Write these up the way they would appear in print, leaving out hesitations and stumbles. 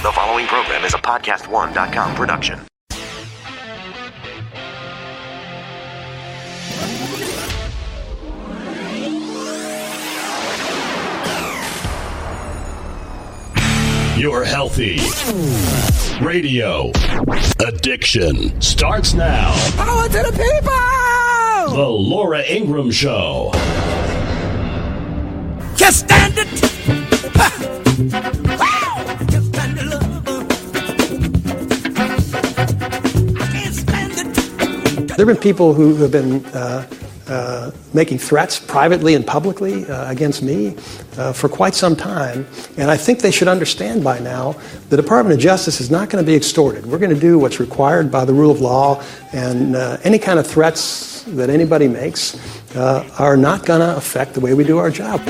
The following program is a podcast1.com production. Your healthy radio addiction starts now. Power to the people! The Laura Ingraham Show. Just stand it! Wow! Just stand it up. I can't stand it. There have been people who have been making threats privately and publicly against me for quite some time. And I think they should understand by now the Department of Justice is not going to be extorted. We're going to do what's required by the rule of law, and any kind of threats that anybody makes are not going to affect the way we do our job.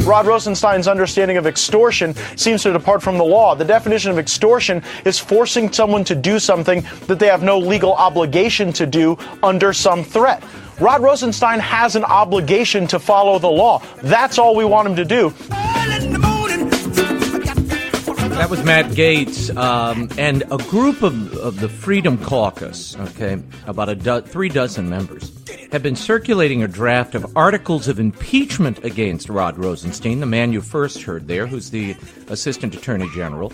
Rod Rosenstein's understanding of extortion seems to depart from the law. The definition of extortion is forcing someone to do something that they have no legal obligation to do under some threat. Rod Rosenstein has an obligation to follow the law. That's all we want him to do. That was Matt Gaetz and a group of the Freedom Caucus, okay, about 3 dozen members, have been circulating a draft of articles of impeachment against Rod Rosenstein, the man you first heard there, who's the Assistant Attorney General.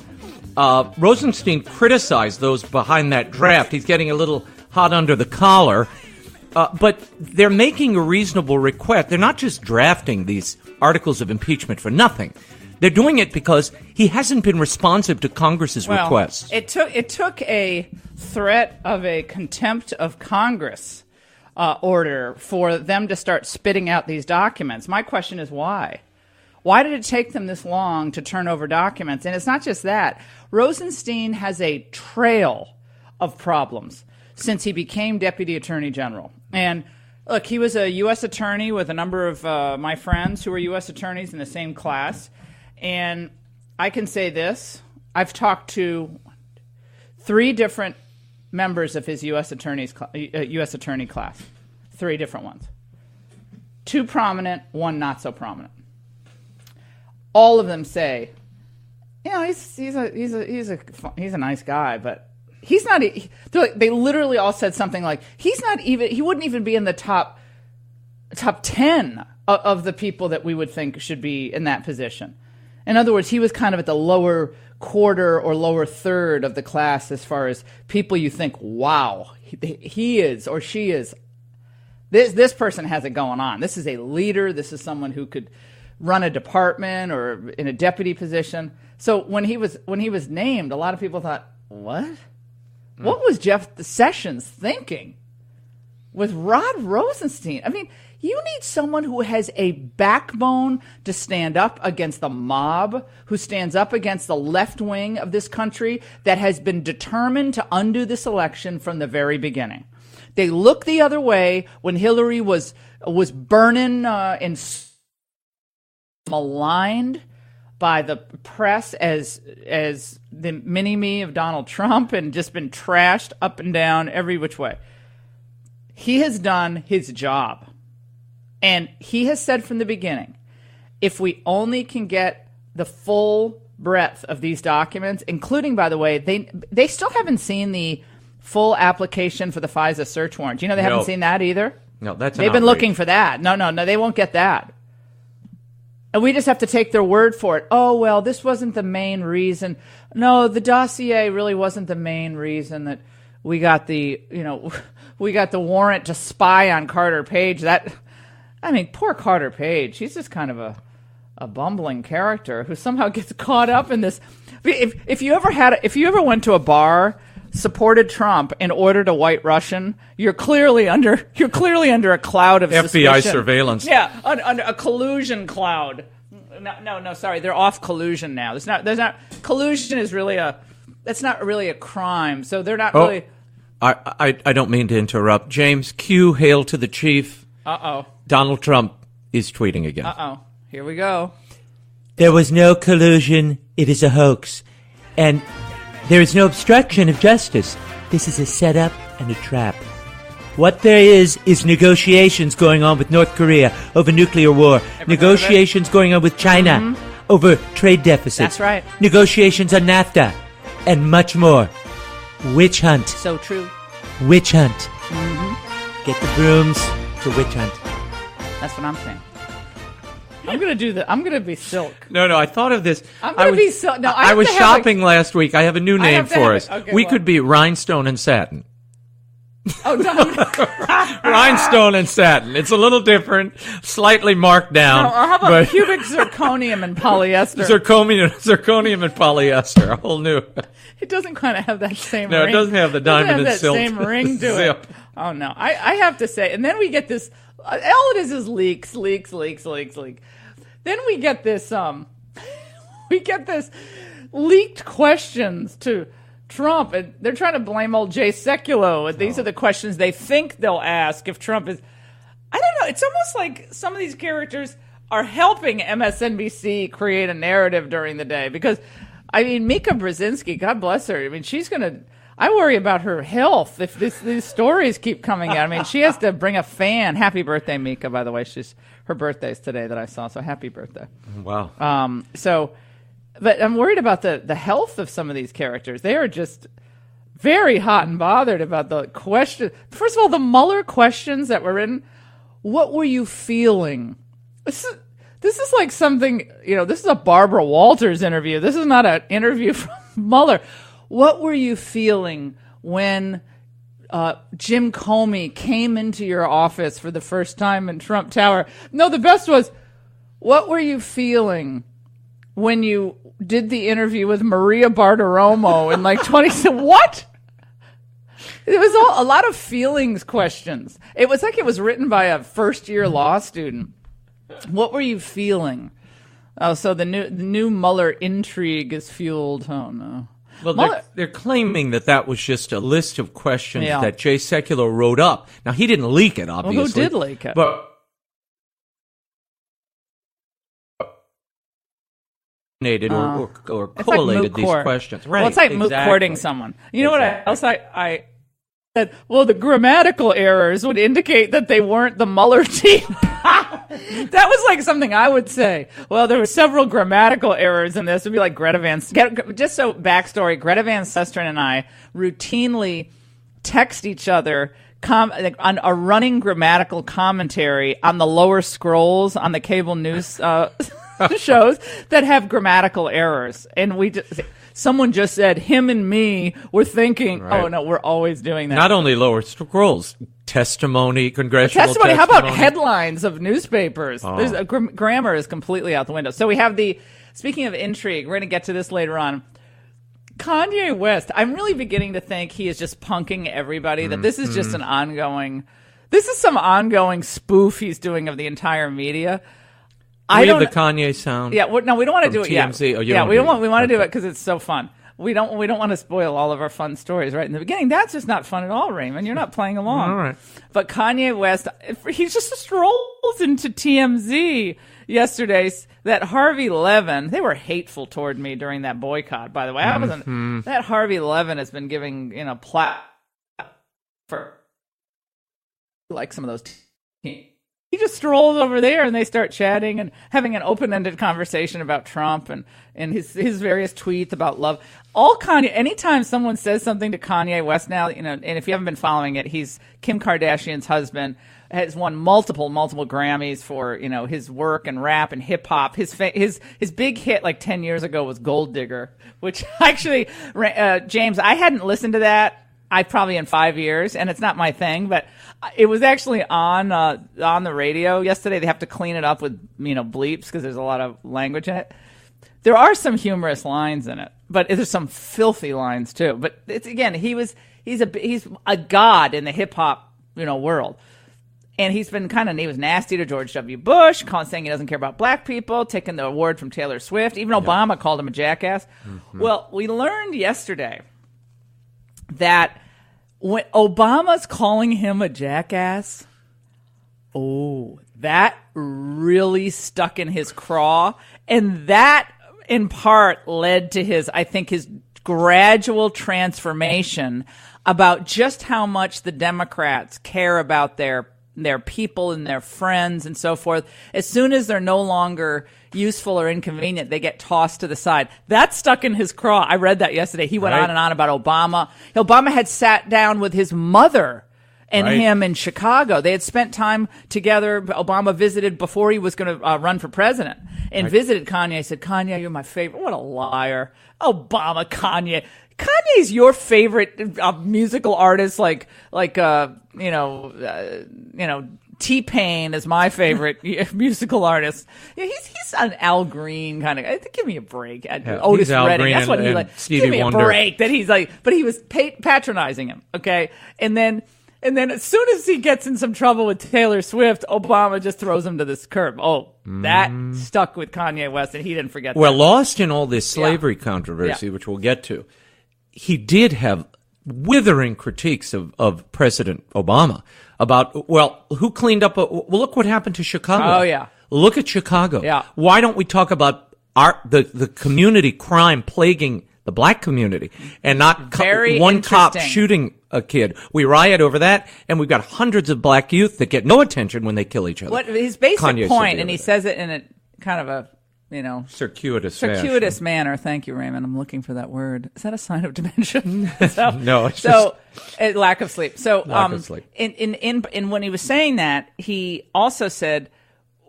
Rosenstein criticized those behind that draft. He's getting a little hot under the collar. But they're making a reasonable request. They're not just drafting these articles of impeachment for nothing. They're doing it because he hasn't been responsive to Congress's requests. It took a threat of a contempt of Congress order for them to start spitting out these documents. My question is why? Why did it take them this long to turn over documents? And it's not just that. Rosenstein has a trail of problems since he became Deputy Attorney General. And look, he was a U.S. attorney with a number of my friends who were U.S. attorneys in the same class. And I can say this. I've talked to 3 different members of his U.S. attorney class. 3 different ones. 2 prominent, 1 not so prominent. All of them say, you know, he's a nice guy, but he's not. They literally all said something like, he wouldn't even be in the top 10 of the people that we would think should be in that position. In other words, he was kind of at the lower quarter or lower third of the class as far as people you think, wow, he is or she is. This person has it going on. This is a leader. This is someone who could run a department or in a deputy position. So when he was named, a lot of people thought, what? What was Jeff Sessions thinking with Rod Rosenstein? I mean, you need someone who has a backbone to stand up against the mob, who stands up against the left wing of this country that has been determined to undo this election from the very beginning. They looked the other way when Hillary was burning and maligned by the press as the mini-me of Donald Trump and just been trashed up and down every which way. He has done his job. And he has said from the beginning, if we only can get the full breadth of these documents, including, by the way, they still haven't seen the full application for the FISA search warrant. You know, they haven't seen that either. No, that's they've been looking for that. No, they won't get that. And we just have to take their word for it. Oh, well, this wasn't the main reason. No, the dossier really wasn't the main reason that we got the warrant to spy on Carter Page. Poor Carter Page. He's just kind of a bumbling character who somehow gets caught up in this. If you ever went to a bar, supported Trump, and ordered a White Russian, you're clearly under a cloud of suspicion. FBI surveillance. Yeah, under a collusion cloud. No, sorry, they're off collusion now. There's not collusion is really that's not really a crime. So they're not really. I don't mean to interrupt. James Q, hail to the chief. Uh-oh. Donald Trump is tweeting again. Uh-oh. Here we go. There was no collusion. It is a hoax. And there is no obstruction of justice. This is a setup and a trap. What there is negotiations going on with North Korea over nuclear war. Negotiations going on with China over trade deficits. That's right. Negotiations on NAFTA, and much more. Witch hunt. So true. Witch hunt. Mm-hmm. Get the brooms to witch hunt. That's what I'm saying. I'm gonna do that. I'm gonna be Silk. No, I thought of this. I'm gonna be Silk. No, I was shopping last week. I have a new name for us. Okay, we what? could be Rhinestone and Satin. Oh, don't. Rhinestone and Satin. It's a little different, slightly marked down. No, or how about cubic zirconium and polyester? Zirconium and polyester. A whole new. It doesn't kind of have that same No, ring. it doesn't have the diamond and silk. Same ring to Zip. it. Oh, no. I have to say, and then we get this, all it is leaks. Then we get this, leaked questions to Trump, and they're trying to blame old Jay Sekulow, and these are the questions they think they'll ask if Trump is, I don't know, it's almost like some of these characters are helping MSNBC create a narrative during the day, because, I mean, Mika Brzezinski, God bless her, I mean, I worry about her health if these stories keep coming out. I mean, she has to bring a fan. Happy birthday, Mika, by the way. Her birthday's today that I saw, so happy birthday. Wow. But I'm worried about the health of some of these characters. They are just very hot and bothered about the question. First of all, the Mueller questions that were written. What were you feeling? This is like something, this is a Barbara Walters interview. This is not an interview from Mueller. What were you feeling when Jim Comey came into your office for the first time in Trump Tower? No, the best was, what were you feeling when you did the interview with Maria Bartiromo in like 20? What? It was a lot of feelings questions. It was like it was written by a first-year law student. What were you feeling? Oh, so the new Mueller intrigue is fueled. Oh, no. Well, they're claiming that was just a list of questions that Jay Sekulow wrote up. Now, he didn't leak it, obviously. Well, who did leak it? But or collated these questions. Right, well, it's like moot courting someone. You know what else I said? Well, the grammatical errors would indicate that they weren't the Mueller team. That was like something I would say. Well, there were several grammatical errors in this. It would be like Greta Van... Just so backstory, Greta Van Susteren and I routinely text each other on a running grammatical commentary on the lower scrolls on the cable news shows that have grammatical errors. And someone just said, him and me were thinking, right. Oh, no, we're always doing that. Not only lower scrolls, congressional testimony. How about headlines of newspapers? Oh. Grammar is completely out the window. So we have speaking of intrigue, we're going to get to this later on. Kanye West, I'm really beginning to think he is just punking everybody, that this is just some ongoing spoof he's doing of the entire media. We have the Kanye sound. Yeah, we don't want to do it yet. TMZ. We want to do it because it's so fun. We don't want to spoil all of our fun stories right in the beginning. That's just not fun at all, Raymond. You're not playing along. All right. But Kanye West, he just strolls into TMZ yesterday. That Harvey Levin, they were hateful toward me during that boycott, by the way. That Harvey Levin has been giving, for like some of those teams. He just strolls over there and they start chatting and having an open-ended conversation about Trump and his various tweets about love. All Kanye, anytime someone says something to Kanye West now, and if you haven't been following it, he's Kim Kardashian's husband, has won multiple Grammys for, his work and rap and hip hop. His big hit like 10 years ago was Gold Digger, which actually, James, I hadn't listened to that. Probably in 5 years, and it's not my thing, but it was actually on the radio yesterday. They have to clean it up with bleeps because there's a lot of language in it. There are some humorous lines in it, but there's some filthy lines too. But it's he's a god in the hip hop world, and he was nasty to George W. Bush, saying he doesn't care about black people, taking the award from Taylor Swift. Even Obama called him a jackass. Mm-hmm. Well, we learned yesterday that when Obama's calling him a jackass, that really stuck in his craw. And that, in part, led to his gradual transformation about just how much the Democrats care about their their people and their friends and so forth. As soon as they're no longer useful or inconvenient, they get tossed to the side. That's stuck in his craw. I read that yesterday. He went on and on about Obama. Obama had sat down with his mother and him in Chicago. They had spent time together. Obama visited before he was going to run for president and visited Kanye. Said, Kanye, you're my favorite. What a liar. Obama, Kanye. Kanye's your favorite musical artist, like T-Pain is my favorite musical artist. He's an Al Green kind of. Give me a break. Otis Redding. That's what he like. Give me a break. That he's like, but he was patronizing him. Okay, and then as soon as he gets in some trouble with Taylor Swift, Obama just throws him to this curb. That stuck with Kanye West, and he didn't forget that. Well, lost in all this slavery controversy, which we'll get to, he did have withering critiques of President Obama about, who cleaned up? Look what happened to Chicago. Oh, yeah. Look at Chicago. Yeah. Why don't we talk about the community crime plaguing the black community and not one cop shooting a kid? We riot over that, and we've got hundreds of black youth that get no attention when they kill each other. What his basic point, and he says it in a kind of a circuitous manner. Thank you, Raymond. I'm looking for that word. Is that a sign of dementia? No. It's lack of sleep. So, lack of sleep. In when he was saying that, he also said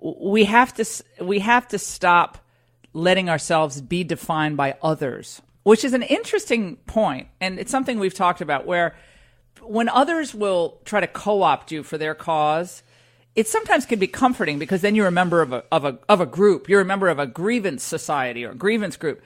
we have to stop letting ourselves be defined by others, which is an interesting point, and it's something we've talked about. Where when others will try to co-opt you for their cause, it sometimes can be comforting because then you're a member of a group. You're a member of a grievance society or a grievance group.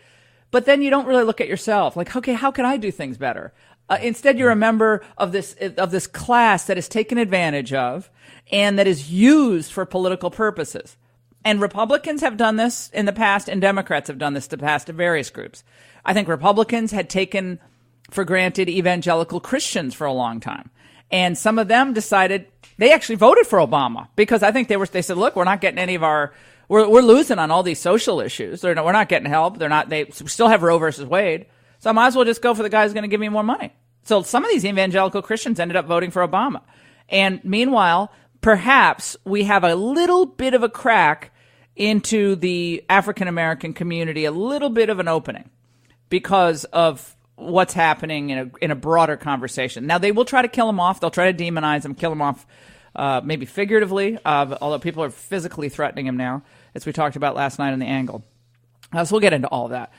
But then you don't really look at yourself like, okay, how can I do things better? Instead, you're a member of this class that is taken advantage of and that is used for political purposes. And Republicans have done this in the past, and Democrats have done this in the past to various groups. I think Republicans had taken for granted evangelical Christians for a long time. And some of them decided they actually voted for Obama because I think they said, look, we're not getting any of we're losing on all these social issues. We're not getting help. They still have Roe versus Wade. So I might as well just go for the guy who's going to give me more money. So some of these evangelical Christians ended up voting for Obama. And meanwhile, perhaps we have a little bit of a crack into the African American community, a little bit of an opening because of what's happening in a broader conversation. Now, they will try to kill him off. They'll try to demonize him, kill him off, maybe figuratively, although people are physically threatening him now, as we talked about last night on The Angle. So we'll get into all of that.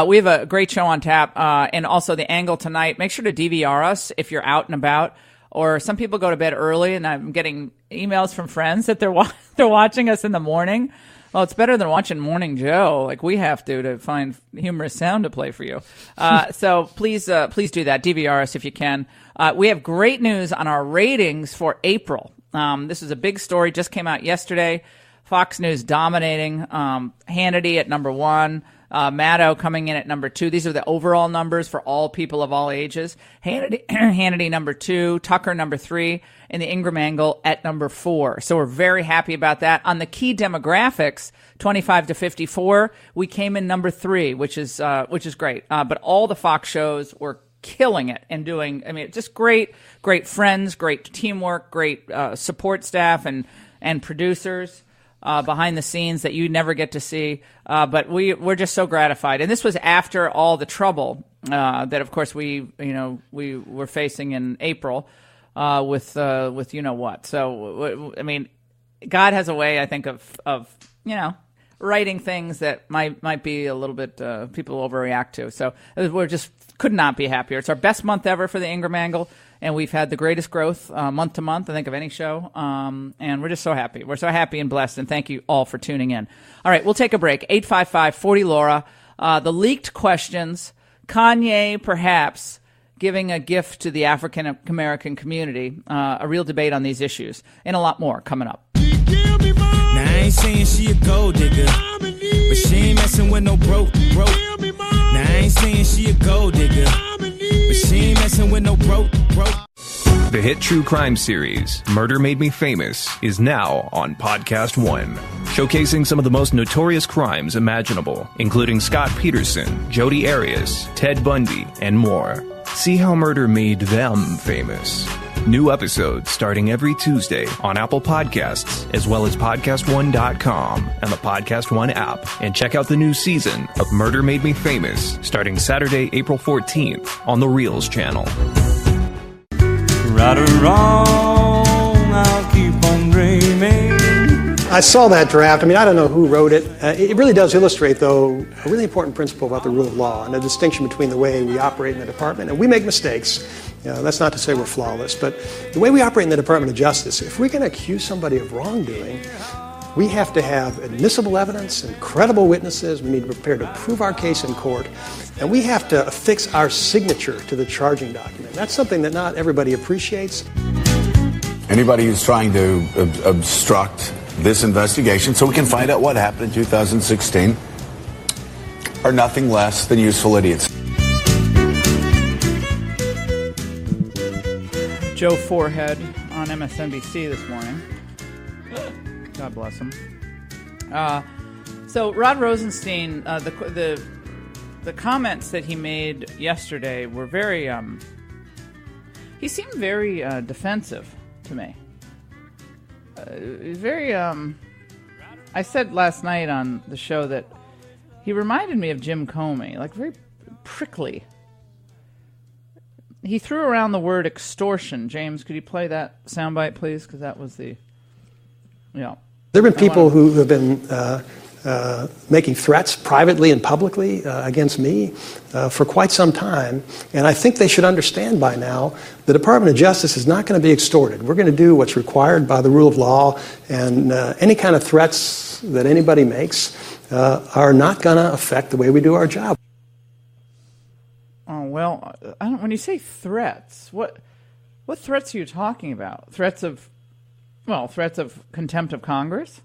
We have a great show on tap, and also The Angle tonight. Make sure to DVR us if you're out and about, or some people go to bed early, and I'm getting emails from friends that they're watching us in the morning. Well, it's better than watching Morning Joe like we have to find humorous sound to play for you. So please do that. DVR us if you can. We have great news on our ratings for April. This is a big story. Just came out yesterday. Fox News dominating. Hannity at number 1. Maddow coming in at number 2. These are the overall numbers for all people of all ages. Hannity number 2, Tucker number 3, and the Ingraham Angle at number 4. So we're very happy about that. On the key demographics, 25 to 54, we came in number 3, which is great. But all the Fox shows were killing it and doing, just great friends, great teamwork, great support staff and producers. Behind the scenes that you never get to see. But we're just so gratified. And this was after all the trouble that, of course, we were facing in April with you know what. So, God has a way, I think, of writing things that might be a little bit people overreact to. So we're just could not be happier. It's our best month ever for the Ingraham Angle. And we've had the greatest growth month to month, I think, of any show. And we're just so happy. We're so happy and blessed. And thank you all for tuning in. All right, we'll take a break. 855-40-LAURA. The leaked questions. Kanye, perhaps, giving a gift to the African American community. A real debate on these issues. And a lot more coming up. Now, I ain't saying she a gold digger, but she ain't messing with no broke. Now, I ain't saying she a gold digger, but she ain't messing with no broke. The hit true crime series, Murder Made Me Famous, is now on Podcast One, showcasing some of the most notorious crimes imaginable, including Scott Peterson, Jodi Arias, Ted Bundy, and more. See how murder made them famous. New episodes starting every Tuesday on Apple Podcasts, as well as PodcastOne.com and the Podcast One app. And check out the new season of Murder Made Me Famous starting Saturday, April 14th on the Reels channel. Right or wrong, I'll keep on dreaming. I saw that draft. I mean, I don't know who wrote it. It really does illustrate, though, a really important principle about the rule of law and the distinction between the way we operate in the department. And we make mistakes. That's not to say we're flawless, but the way we operate in the Department of Justice, if we're going to accuse somebody of wrongdoing, we have to have admissible evidence and credible witnesses. We need to be prepared to prove our case in court. And we have to affix our signature to the charging document. That's something that not everybody appreciates. Anybody who's trying to obstruct this investigation so we can find out what happened in 2016 are nothing less than useful idiots. Joe Forehead on MSNBC this morning. God bless him. So Rod Rosenstein, the comments that he made yesterday were very. He seemed very defensive to me. Very. I said last night on the show that he reminded me of Jim Comey, like very prickly. He threw around the word extortion. James, could you play that soundbite, please? Because that was the. Yeah. There have been people who have been making threats privately and publicly against me for quite some time, and I think they should understand by now the Department of Justice is not going to be extorted. We're going to do what's required by the rule of law, and any kind of threats that anybody makes are not going to affect the way we do our job. Oh, well, when you say threats, what threats are you talking about? Threats of contempt of Congress?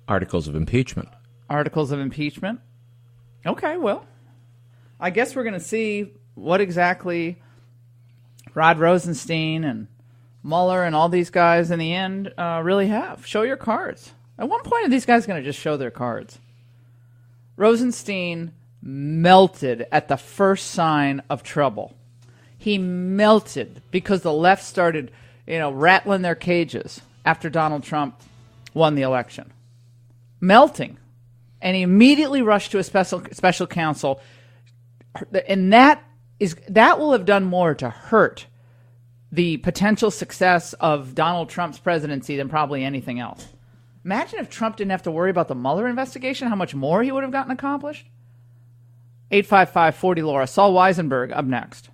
Articles of impeachment. Articles of impeachment? Okay, well, I guess we're going to see what exactly Rod Rosenstein and Mueller and all these guys in the end really have. Show your cards. At one point, are these guys going to just show their cards? Rosenstein melted at the first sign of trouble. He melted because the left started, rattling their cages after Donald Trump won the election. Melting. And he immediately rushed to a special counsel. And that will have done more to hurt the potential success of Donald Trump's presidency than probably anything else. Imagine if Trump didn't have to worry about the Mueller investigation, how much more he would have gotten accomplished. 855-40-LAURA. Saul Weisenberg up next.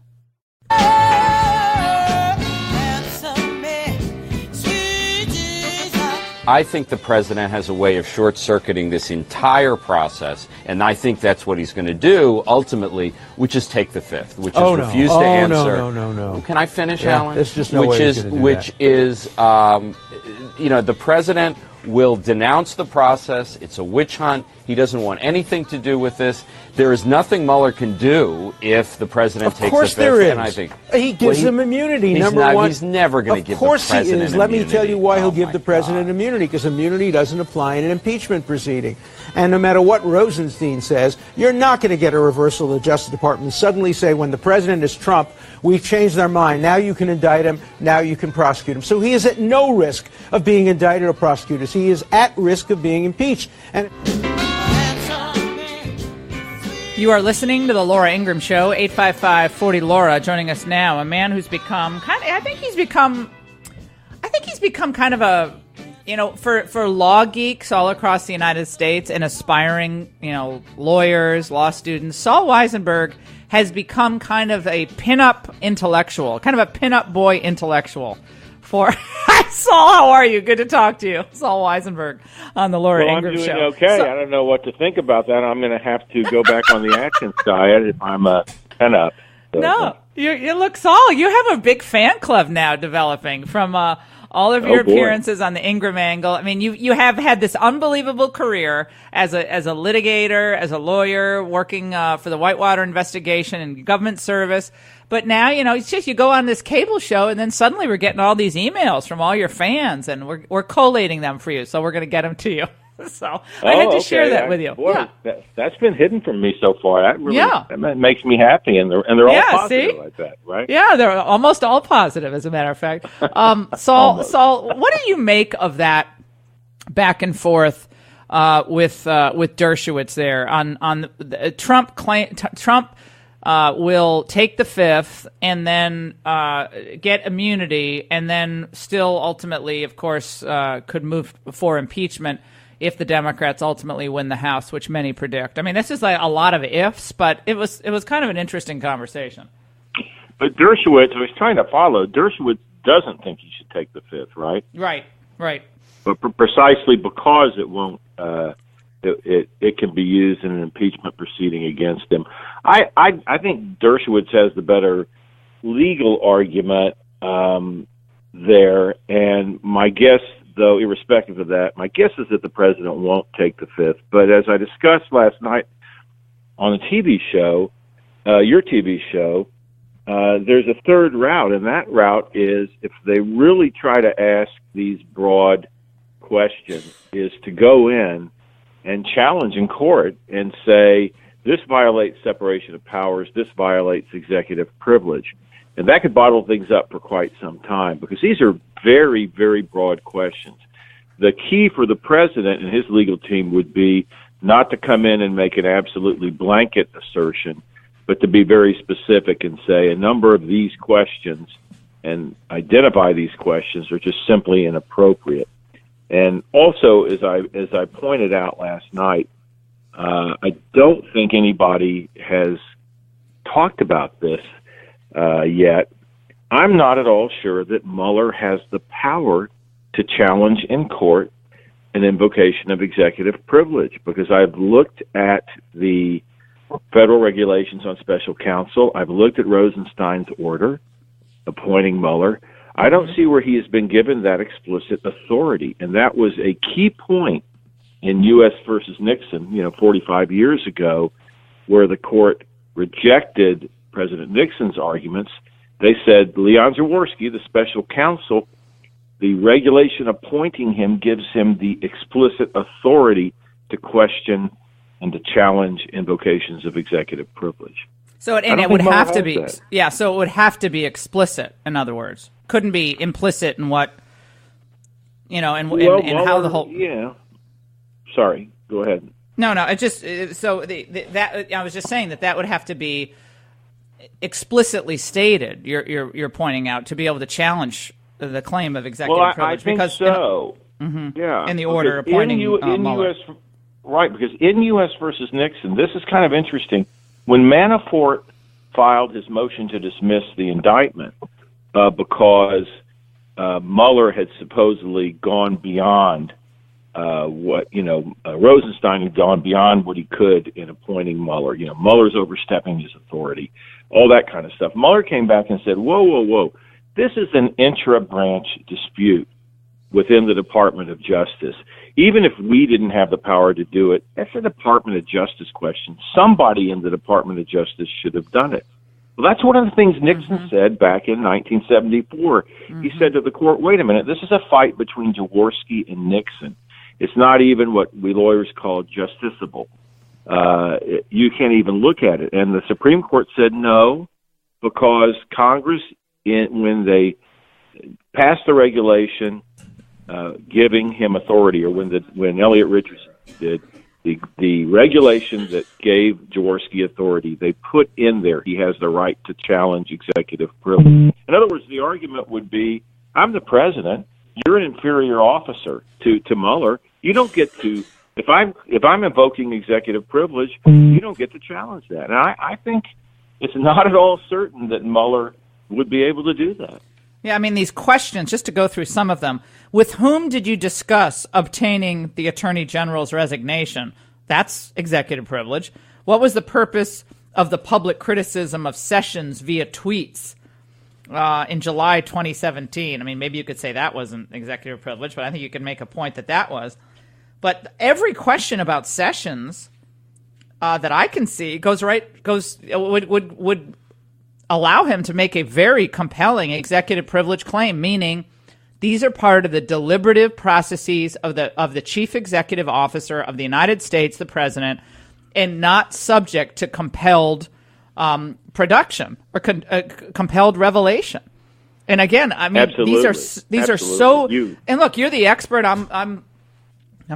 I think the president has a way of short-circuiting this entire process, and I think that's what he's going to do ultimately, which is take the fifth, which is refuse to answer. No. Can I finish, Alan? There's just no way he's going to do which that. is, the president will denounce the process. It's a witch hunt. He doesn't want anything to do with this. There is nothing Mueller can do if the president takes the fifth. Of course there is. And I think, he gives him immunity, number one. He's never going to give the president immunity. Of course he is. Let me tell you why he'll give the president immunity, because immunity doesn't apply in an impeachment proceeding. And no matter what Rosenstein says, you're not going to get a reversal of the Justice Department. Suddenly say, when the president is Trump, we've changed our mind. Now you can indict him. Now you can prosecute him. So he is at no risk of being indicted or prosecuted. He is at risk of being impeached. And you are listening to the Laura Ingraham Show, 855-40-LAURA. Joining us now, a man who's become I think he's become kind of a, for law geeks all across the United States and aspiring, lawyers, law students. Saul Weisenberg has become kind of a pinup intellectual, kind of a pinup boy intellectual. Hi, Saul, how are you? Good to talk to you. Saul Weisenberg on the Laura Ingraham Show. I'm doing okay. I don't know what to think about that. I'm going to have to go back on the Atkins diet if I'm a pinup. No, you look, Saul, you have a big fan club now developing from all of your appearances on the Ingraham Angle. I mean, you have had this unbelievable career as a litigator, as a lawyer, working for the Whitewater investigation and government service. But now, it's just you go on this cable show, and then suddenly we're getting all these emails from all your fans, and we're collating them for you. So we're going to get them to you. So I had to okay. share that with you. Boy, Yeah. that's been hidden from me so far. That really Yeah. that makes me happy, and they're all Yeah, positive see? like that, right? Yeah, they're almost all positive, as a matter of fact. Saul, what do you make of that back and forth with Dershowitz there on Trump will take the fifth and then get immunity, and then still ultimately, of course, could move for impeachment if the Democrats ultimately win the House, which many predict. I mean, this is like a lot of ifs, but it was kind of an interesting conversation. But Dershowitz, I was trying to follow. Dershowitz doesn't think he should take the fifth, right? Right. But precisely because it won't, it can be used in an impeachment proceeding against him. I think Dershowitz has the better legal argument there, and my guess, though, irrespective of that, my guess is that the president won't take the fifth. But as I discussed last night on a TV show, your TV show, there's a third route, and that route is if they really try to ask these broad questions, is to go in and challenge in court and say, this violates separation of powers, this violates executive privilege. And that could bottle things up for quite some time, because these are very, very broad questions. The key for the president and his legal team would be not to come in and make an absolutely blanket assertion, but to be very specific and say a number of these questions and identify these questions are just simply inappropriate. And also, as I pointed out last night, I don't think anybody has talked about this yet. I'm not at all sure that Mueller has the power to challenge in court an invocation of executive privilege, because I've looked at the federal regulations on special counsel. I've looked at Rosenstein's order appointing Mueller. I don't see where he has been given that explicit authority, and that was a key point in U.S. versus Nixon, 45 years ago, where the court rejected President Nixon's arguments. They said Leon Jaworski, the special counsel, the regulation appointing him gives him the explicit authority to question and to challenge invocations of executive privilege. So it would have to be, so it would have to be explicit, in other words. Couldn't be implicit in what, and how the whole... Yeah. Sorry, go ahead. No, it just, so that I was just saying that would have to be explicitly stated, you're pointing out, to be able to challenge the claim of executive privilege. I think because so. Yeah. In the order appointing Mueller. Right, because in U.S. versus Nixon, this is kind of interesting. When Manafort filed his motion to dismiss the indictment because Mueller had supposedly gone beyond Rosenstein had gone beyond what he could in appointing Mueller. Mueller's overstepping his authority, all that kind of stuff. Mueller came back and said, whoa, this is an intra-branch dispute within the Department of Justice. Even if we didn't have the power to do it, that's a Department of Justice question. Somebody in the Department of Justice should have done it. Well, that's one of the things Nixon said back in 1974. He said to the court, wait a minute, this is a fight between Jaworski and Nixon. It's not even what we lawyers call justiciable. You can't even look at it. And the Supreme Court said no, because Congress, when they passed the regulation giving him authority, or when Elliot Richardson did, the regulation that gave Jaworski authority, they put in there he has the right to challenge executive privilege. In other words, the argument would be, I'm the president, you're an inferior officer to Mueller. You don't get to, if I'm invoking executive privilege, you don't get to challenge that. And I think it's not at all certain that Mueller would be able to do that. Yeah, I mean, these questions, just to go through some of them. With whom did you discuss obtaining the Attorney General's resignation? That's executive privilege. What was the purpose of the public criticism of Sessions via tweets in July 2017? I mean, maybe you could say that wasn't executive privilege, but I think you could make a point that was. But every question about Sessions that I can see would allow him to make a very compelling executive privilege claim, meaning These are part of the deliberative processes of the chief executive officer of the United States, the president, and not subject to compelled production or compelled revelation. And again, I mean, Absolutely. these are so. And look, you're the expert. I'm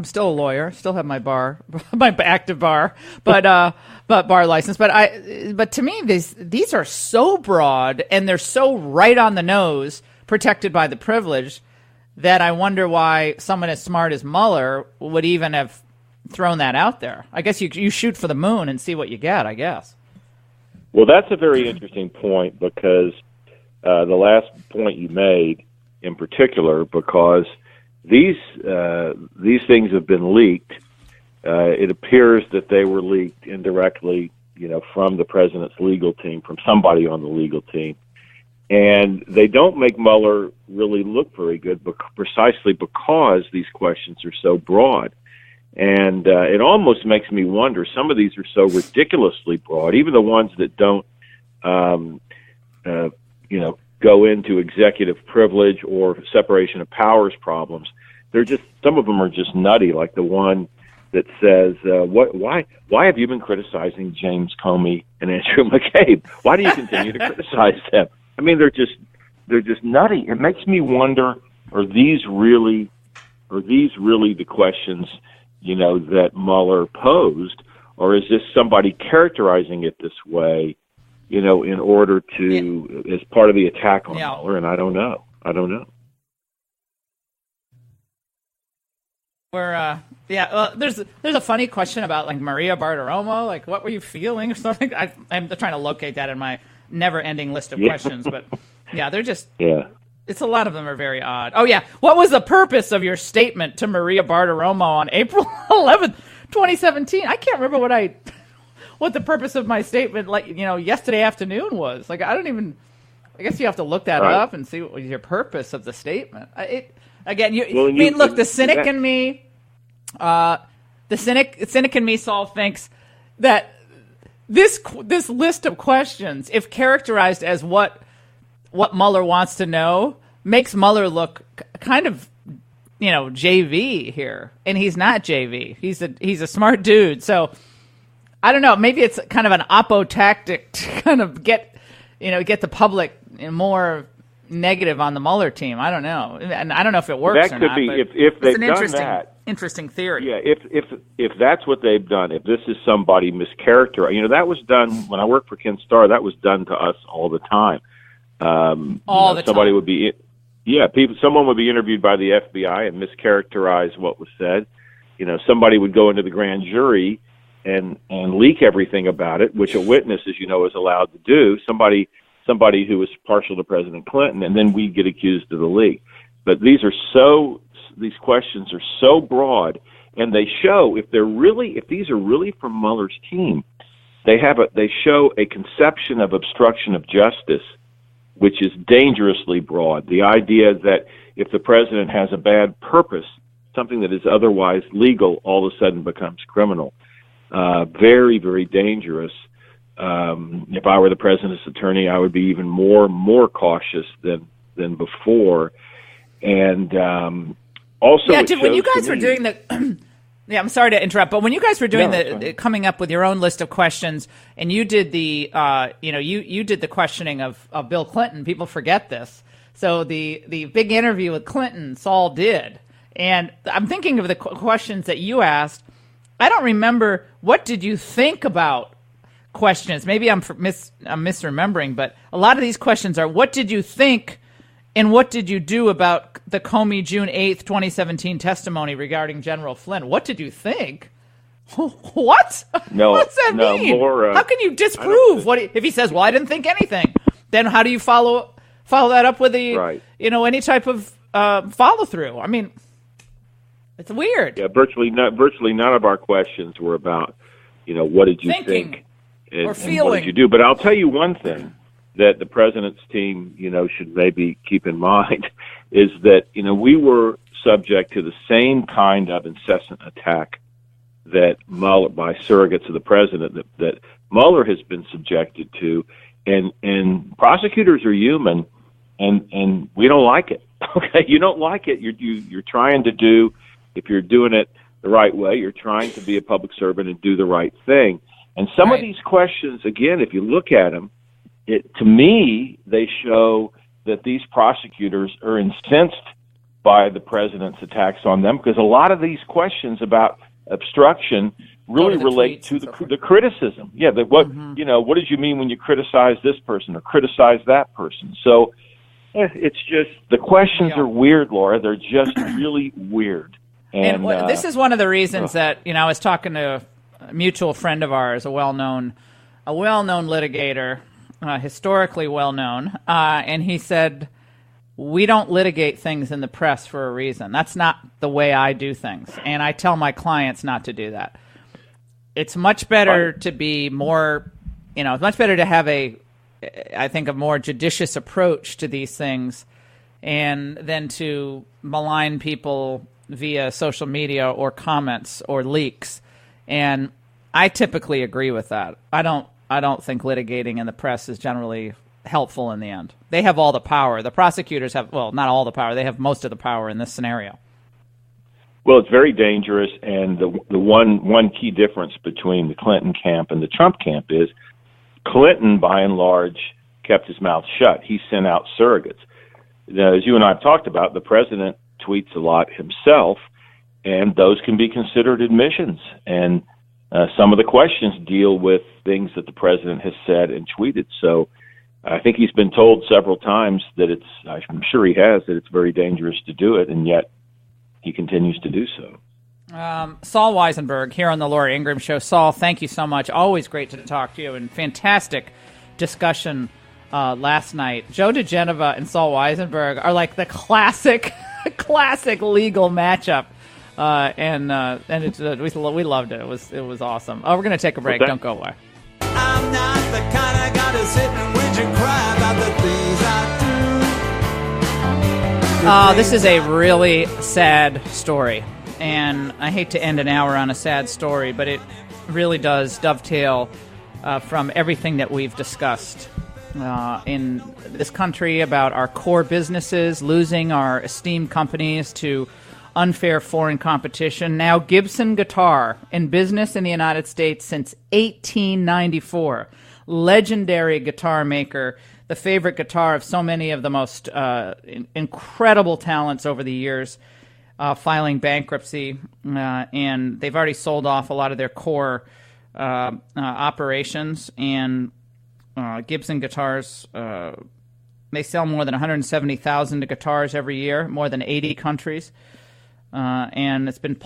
still a lawyer. Still have my bar, my active bar, but bar license. But to me, these are so broad and they're so right on the nose, protected by the privilege, that I wonder why someone as smart as Mueller would even have thrown that out there. I guess you shoot for the moon and see what you get, I guess. Well, that's a very interesting point, because the last point you made in particular, because these things have been leaked. It appears that they were leaked indirectly, from the president's legal team, from somebody on the legal team. And they don't make Mueller really look very good, precisely because these questions are so broad. And it almost makes me wonder, some of these are so ridiculously broad, even the ones that don't, go into executive privilege or separation of powers problems. Some of them are just nutty, like the one that says, why have you been criticizing James Comey and Andrew McCabe? Why do you continue to criticize them? I mean, they're just nutty. It makes me wonder, are these really the questions, that Mueller posed, or is this somebody characterizing it this way, in order to, as part of the attack on Mueller? And I don't know. There's a funny question about like Maria Bartiromo, like what were you feeling or something? I'm trying to locate that in my never-ending list of questions, but they're just it's a lot of them are very odd. Oh yeah, what was the purpose of your statement to Maria Bartiromo on April 11th, 2017? I can't remember what the purpose of my statement yesterday afternoon was. Like I guess you have to look that up and see what was your purpose of the statement. Look, the cynic in me, Saul, thinks that this list of questions, if characterized as what Mueller wants to know, makes Mueller look kind of, JV here, and he's not JV. He's a smart dude. So I don't know. Maybe it's kind of an oppo tactic to kind of get the public more negative on the Mueller team. I don't know, and I don't know if it works. That could be if they've done that. Interesting theory. Yeah, if that's what they've done, if this is somebody mischaracterized, that was done when I worked for Ken Starr. That was done to us all the time. Somebody would be, someone would be interviewed by the FBI and mischaracterize what was said. Somebody would go into the grand jury and leak everything about it, which a witness, as you know, is allowed to do. Somebody who was partial to President Clinton, and then we get accused of the leak. But these questions are so broad, and they show if these are really from Mueller's team, they show a conception of obstruction of justice, which is dangerously broad. The idea that if the president has a bad purpose, something that is otherwise legal all of a sudden becomes criminal. Very, very dangerous. If I were the president's attorney, I would be even more cautious than before. And also, when you guys were doing the, I'm sorry to interrupt, but when you guys were doing coming up with your own list of questions, and you did the, you did the questioning of Bill Clinton. People forget this. So the big interview with Clinton, Saul did, and I'm thinking of the questions that you asked. I don't remember. What did you think about questions? Maybe I'm misremembering, but a lot of these questions are, what did you think and what did you do about the Comey June 8th, 2017 testimony regarding General Flynn? What did you think? What? No, what's that mean? How can you disprove if he says, well, I didn't think anything? Then how do you follow that up with any type of follow through? I mean, it's weird. Yeah, virtually none of our questions were about, what did you think? Or feeling. And what did you do? But I'll tell you one thing that the president's team, should maybe keep in mind is that, we were subject to the same kind of incessant attack that Mueller, by surrogates of the president, that Mueller has been subjected to. And prosecutors are human, and we don't like it. Okay, you don't like it. You're trying to do, if you're doing it the right way, you're trying to be a public servant and do the right thing. And some of these questions, again, if you look at them, to me, they show that these prosecutors are incensed by the president's attacks on them, because a lot of these questions about obstruction really relate to the criticism. Yeah, what did you mean when you criticize this person or criticize that person? So it's just, the questions are weird, Laura. They're just really weird. And this is one of the reasons that, I was talking to a mutual friend of ours, a well-known litigator, historically well-known, and he said, we don't litigate things in the press for a reason. That's not the way I do things, and I tell my clients not to do that. It's much better to be more, it's much better to have a more judicious approach to these things, and than to malign people via social media or comments or leaks. And I typically agree with that. I don't think litigating in the press is generally helpful in the end. They have all the power. The prosecutors have, well, not all the power. They have most of the power in this scenario. Well, it's very dangerous, and the one key difference between the Clinton camp and the Trump camp is Clinton, by and large, kept his mouth shut. He sent out surrogates. Now, as you and I have talked about, the president tweets a lot himself, and those can be considered admissions. And some of the questions deal with things that the president has said and tweeted. So I think he's been told several times that I'm sure he has, that it's very dangerous to do it, and yet he continues to do so. Saul Weisenberg here on the Laura Ingraham Show. Saul, thank you so much. Always great to talk to you, and fantastic discussion last night. Joe DeGenova and Saul Weisenberg are like the classic legal matchup. And it's, we loved it. It was awesome. Oh, we're going to take a break. Don't go away. I'm not the kind of guy to sit and whinge and cry about the things I do. This is a really sad story, and I hate to end an hour on a sad story, but it really does dovetail from everything that we've discussed in this country about our core businesses, losing our esteemed companies to unfair foreign competition. Now Gibson Guitar, in business in the United States since 1894. Legendary guitar maker, the favorite guitar of so many of the most incredible talents over the years, filing bankruptcy, and they've already sold off a lot of their core operations. And Gibson guitars, they sell more than 170,000 guitars every year, more than 80 countries. And it's been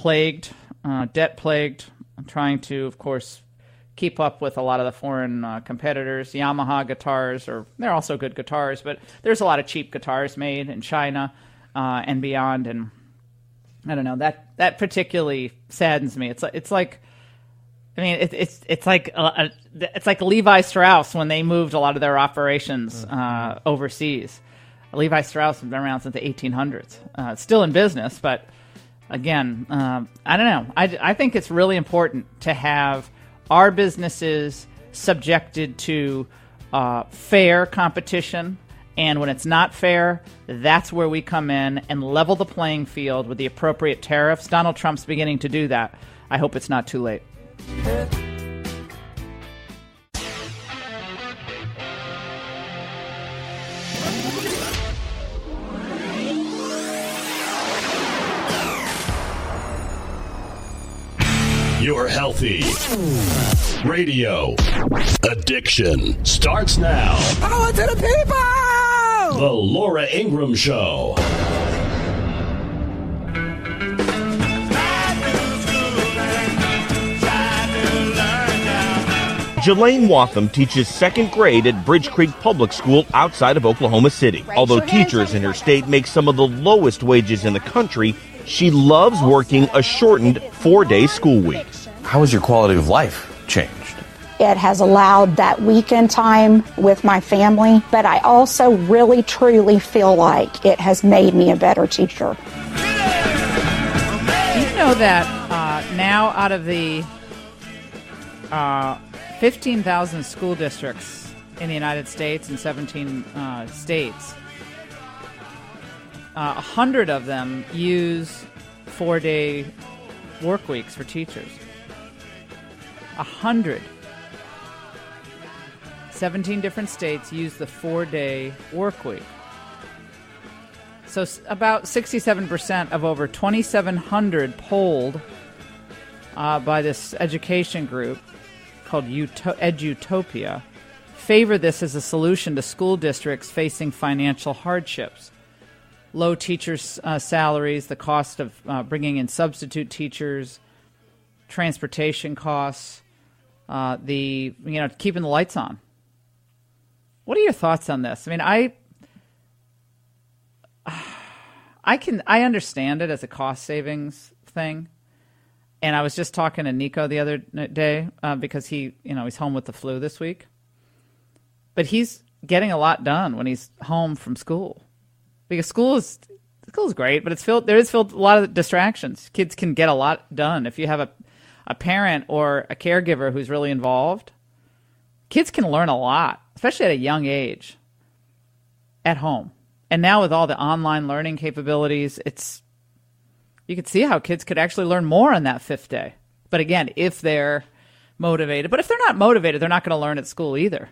debt-plagued, trying to, of course, keep up with a lot of the foreign competitors. Yamaha guitars, they're also good guitars, but there's a lot of cheap guitars made in China and beyond. And I don't know, that particularly saddens me. It's like Levi Strauss when they moved a lot of their operations overseas. Levi Strauss has been around since the 1800s. It's still in business, but again, I don't know. I think it's really important to have our businesses subjected to fair competition. And when it's not fair, that's where we come in and level the playing field with the appropriate tariffs. Donald Trump's beginning to do that. I hope it's not too late. Your Healthy Radio Addiction starts now. Power to the people! The Laura Ingraham Show. Jelaine Watham teaches second grade at Bridge Creek Public School outside of Oklahoma City. Although teachers in her state make some of the lowest wages in the country, she loves working a shortened 4-day school week. How has your quality of life changed? It has allowed that weekend time with my family, but I also really, truly feel like it has made me a better teacher. Do you know that now out of the 15,000 school districts in the United States and 17 states, 100 of them use 4-day work weeks for teachers. 100. 17 different states use the 4-day work week. So about 67% of over 2,700 polled by this education group called Edutopia favor this as a solution to school districts facing financial hardships. Low teachers' salaries, the cost of bringing in substitute teachers, transportation costs, keeping the lights on. What are your thoughts on this? I mean, I understand it as a cost savings thing, and I was just talking to Nico the other day because he's home with the flu this week, but he's getting a lot done when he's home from school because school is great, but there is filled a lot of distractions. Kids can get a lot done if you have a parent or a caregiver who's really involved. Kids can learn a lot, especially at a young age, at home. And now with all the online learning capabilities, you could see how kids could actually learn more on that 5th day. But again, if they're motivated. But if they're not motivated, they're not going to learn at school either.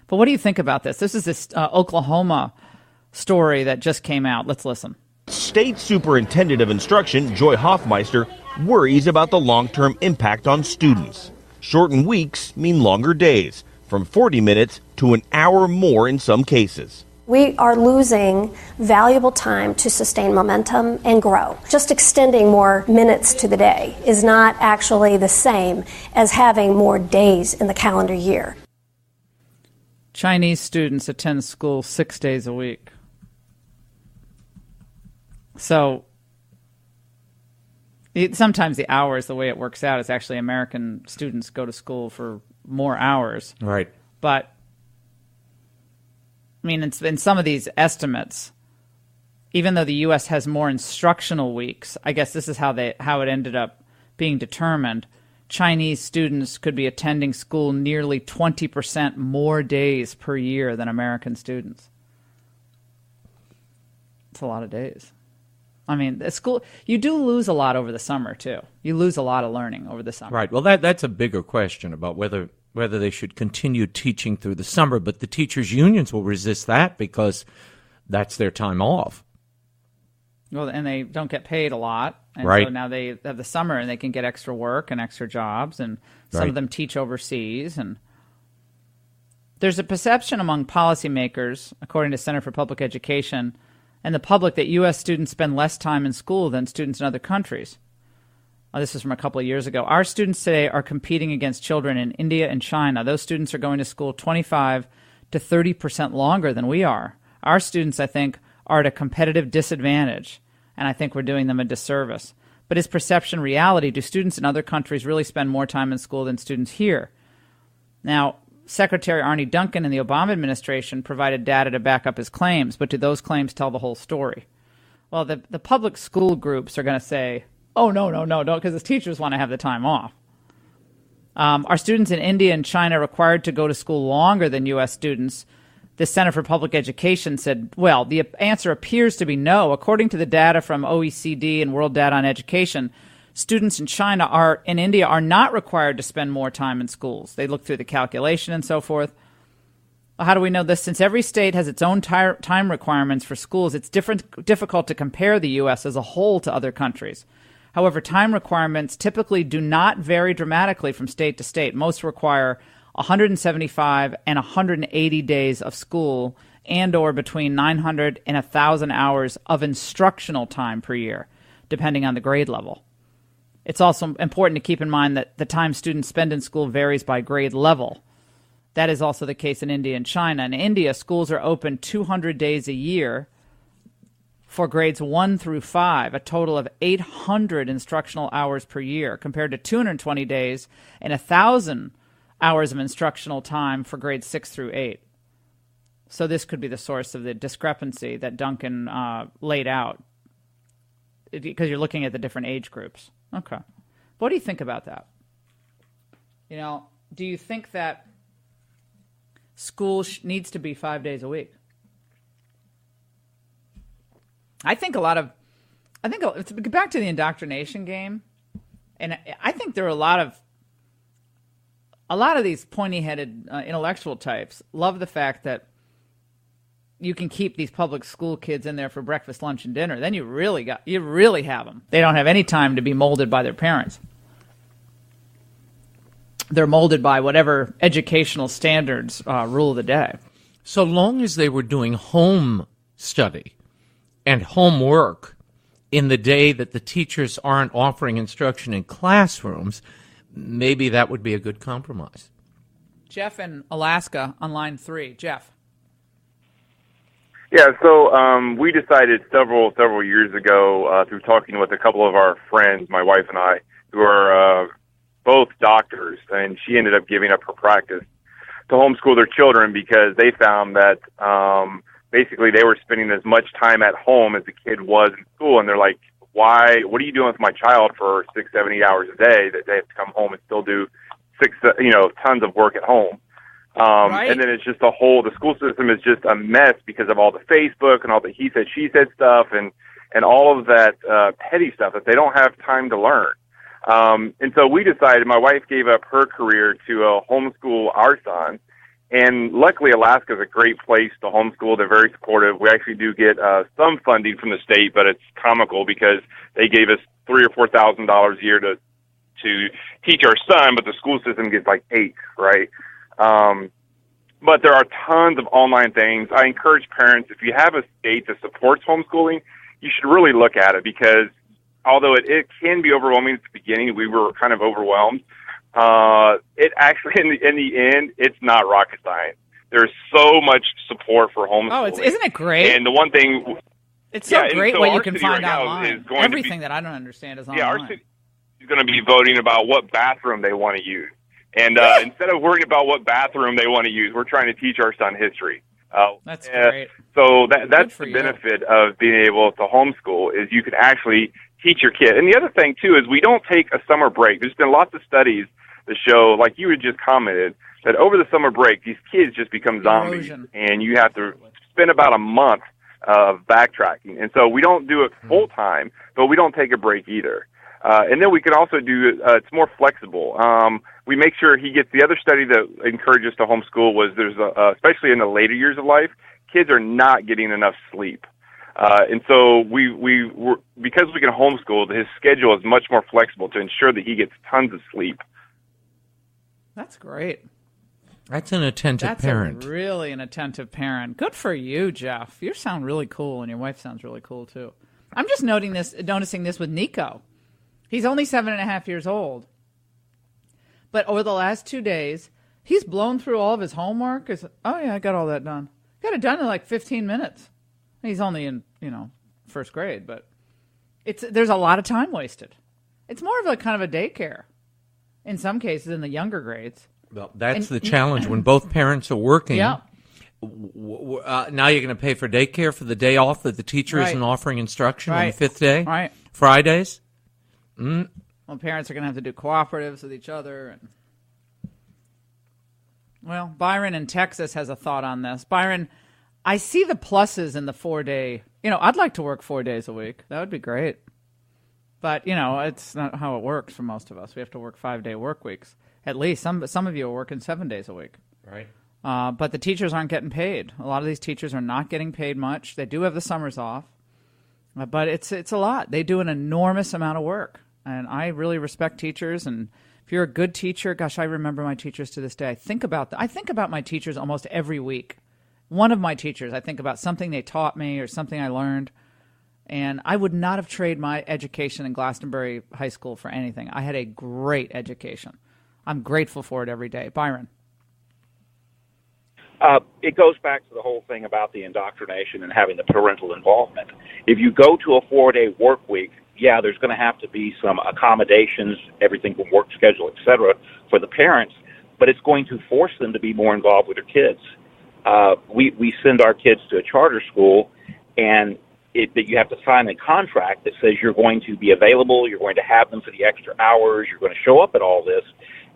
But what do you think about this? This is this Oklahoma story that just came out. Let's listen. State Superintendent of Instruction, Joy Hoffmeister, worries about the long-term impact on students. Shortened weeks mean longer days, from 40 minutes to an hour more in some cases. We are losing valuable time to sustain momentum and grow. Just extending more minutes to the day is not actually the same as having more days in the calendar year. Chinese students attend school 6 days a week. So sometimes the hours, the way it works out, is actually American students go to school for more hours. Right. But, I mean, in some of these estimates, even though the U.S. has more instructional weeks, I guess this is how it ended up being determined, Chinese students could be attending school nearly 20% more days per year than American students. It's a lot of days. I mean, the school, you do lose a lot over the summer, too. You lose a lot of learning over the summer. Right. Well, that's a bigger question about whether they should continue teaching through the summer, but the teachers' unions will resist that because that's their time off. Well, and they don't get paid a lot. And right. So now they have the summer and they can get extra work and extra jobs, and some of them teach overseas. And there's a perception among policymakers, according to Center for Public Education, and the public that U.S. students spend less time in school than students in other countries. This is from a couple of years ago. Our students today are competing against children in India and China. Those students are going to school 25 to 30% longer than we are. Our students, I think, are at a competitive disadvantage, and I think we're doing them a disservice. But is perception reality? Do students in other countries really spend more time in school than students here? Now, Secretary Arne Duncan in the Obama administration provided data to back up his claims, but do those claims tell the whole story? Well, the public school groups are going to say, oh, no, don't, because the teachers want to have the time off. Are students in India and China required to go to school longer than U.S. students? The Center for Public Education said, well, the answer appears to be no. According to the data from OECD and World Data on Education, students in India are not required to spend more time in schools. They look through the calculation and so forth. How do we know this? Since every state has its own time requirements for schools, it's difficult to compare the U.S. as a whole to other countries. However, time requirements typically do not vary dramatically from state to state. Most require 175 and 180 days of school and or between 900 and 1,000 hours of instructional time per year, depending on the grade level. It's also important to keep in mind that the time students spend in school varies by grade level. That is also the case in India and China. In India, schools are open 200 days a year for grades 1 through 5, a total of 800 instructional hours per year, compared to 220 days and 1,000 hours of instructional time for grades 6 through 8. So this could be the source of the discrepancy that Duncan laid out, because you're looking at the different age groups. Okay. What do you think about that? Do you think that school needs to be 5 days a week? I think it's back to the indoctrination game, and I think there are a lot of these pointy-headed intellectual types love the fact that you can keep these public school kids in there for breakfast, lunch, and dinner. Then you really have them. They don't have any time to be molded by their parents. They're molded by whatever educational standards rule the day. So long as they were doing home study and homework in the day that the teachers aren't offering instruction in classrooms, maybe that would be a good compromise. Jeff in Alaska on line 3. Jeff. Yeah, so we decided several years ago through talking with a couple of our friends, my wife and I, who are both doctors, and she ended up giving up her practice to homeschool their children because they found that basically they were spending as much time at home as the kid was in school, and they're like, what are you doing with my child for 6, 7, 8 hours a day that they have to come home and still do tons of work at home? Right. And then it's just the school system is just a mess because of all the Facebook and all the he said, she said stuff and all of that petty stuff that they don't have time to learn. And so we decided, my wife gave up her career to homeschool our son. And luckily, Alaska is a great place to homeschool. They're very supportive. We actually do get some funding from the state, but it's comical because they gave us $3,000 or $4,000 a year to teach our son, but the school system gets like $8,000, right? But there are tons of online things. I encourage parents, if you have a state that supports homeschooling, you should really look at it because although it can be overwhelming at the beginning, we were kind of overwhelmed. It actually, in the end, it's not rocket science. There's so much support for homeschooling. Oh, isn't it great? And the one thing... It's so great what you can find online. Everything that I don't understand is online. Yeah, our city is going to be voting about what bathroom they want to use. And instead of worrying about what bathroom they want to use, we're trying to teach our son history. That's great. So that's the benefit of being able to homeschool is you can actually teach your kid. And the other thing, too, is we don't take a summer break. There's been lots of studies that show, like you had just commented, that over the summer break, these kids just become zombies. And you have to spend about a month of backtracking. And so we don't do it full time, but we don't take a break either. And then we can also do it's more flexible. We make sure he gets the other study that encourages us to homeschool was there's especially in the later years of life, kids are not getting enough sleep. And so because we can homeschool, his schedule is much more flexible to ensure that he gets tons of sleep. That's great. That's an attentive parent. That's really an attentive parent. Good for you, Jeff. You sound really cool, and your wife sounds really cool, too. I'm just noticing this with Nico. He's only 7.5 years old. But over the last 2 days, he's blown through all of his homework. I got all that done. Got it done in like 15 minutes. He's only in, first grade, but there's a lot of time wasted. It's more of a kind of a daycare in some cases in the younger grades. Well, that's the challenge when both parents are working. Yeah. Now you're going to pay for daycare for the day off that the teacher isn't offering instruction on the fifth day? Right. Fridays? Well, parents are going to have to do cooperatives with each other. Well, Byron in Texas has a thought on this. Byron, I see the pluses in the 4-day. I'd like to work 4 days a week. That would be great. But, it's not how it works for most of us. We have to work 5-day work weeks. At least some of you are working 7 days a week. Right. But the teachers aren't getting paid. A lot of these teachers are not getting paid much. They do have the summers off. But it's a lot. They do an enormous amount of work. And I really respect teachers. And if you're a good teacher, gosh, I remember my teachers to this day. I think about my teachers almost every week. One of my teachers, I think about something they taught me or something I learned. And I would not have traded my education in Glastonbury High School for anything. I had a great education. I'm grateful for it every day. Byron. It goes back to the whole thing about the indoctrination and having the parental involvement. If you go to a 4-day work week, there's going to have to be some accommodations, everything from work schedule, et cetera, for the parents, but it's going to force them to be more involved with their kids. We send our kids to a charter school, and that you have to sign a contract that says you're going to be available, you're going to have them for the extra hours, you're going to show up at all this,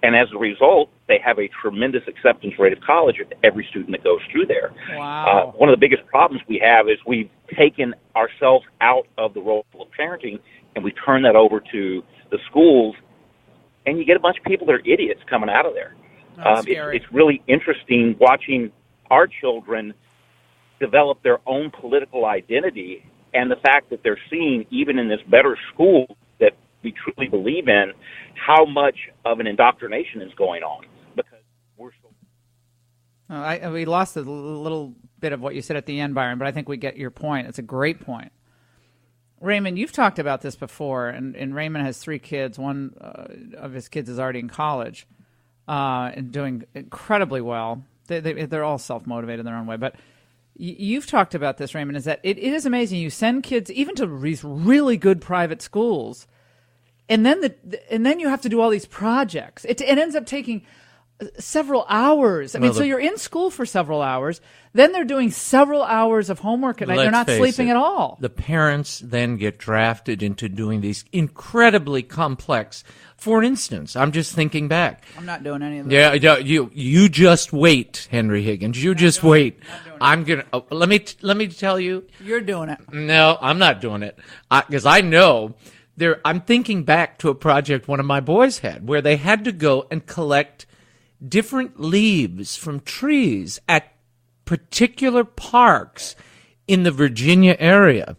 And as a result, they have a tremendous acceptance rate of college of every student that goes through there. Wow. One of the biggest problems we have is we've taken ourselves out of the role of parenting, and we turn that over to the schools, and you get a bunch of people that are idiots coming out of there. It's really interesting watching our children develop their own political identity, and the fact that they're seeing, even in this better school that we truly believe in, how much of an indoctrination is going on. Because we're so... we lost a little bit of what you said at the end, Byron, but I think we get your point. It's a great point. Raymond, you've talked about this before, and Raymond has 3 kids. One of his kids is already in college and doing incredibly well. They're all self-motivated in their own way. But you've talked about this, Raymond, is that it is amazing. You send kids even to these really good private schools, and then you have to do all these projects. It ends up taking several hours. I mean, so you're in school for several hours. Then they're doing several hours of homework at night. They're not sleeping at all. The parents then get drafted into doing these incredibly complex. For instance, I'm just thinking back. I'm not doing any of that. Yeah, you just wait, Henry Higgins. You just wait. I'm gonna. Let me tell you. You're doing it. No, I'm not doing it because I know. I'm thinking back to a project one of my boys had where they had to go and collect different leaves from trees at particular parks in the Virginia area.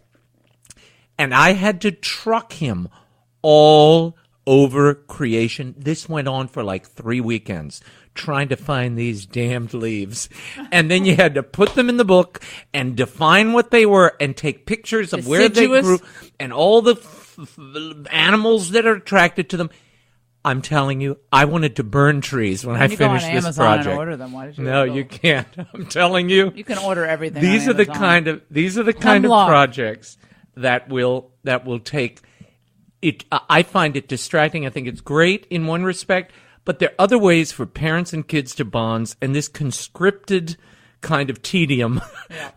And I had to truck him all over creation. This went on for like 3 weekends, trying to find these damned leaves. And then you had to put them in the book and define what they were and take pictures of where they grew and all the animals that are attracted to them. I'm telling you, I wanted to burn trees when I finished this Amazon project. And order them. Why did you No, you can't. I'm telling you. You can order everything. These are the kind of projects that will take it. I find it distracting. I think it's great in one respect, but there are other ways for parents and kids to bond, and this conscripted kind of tedium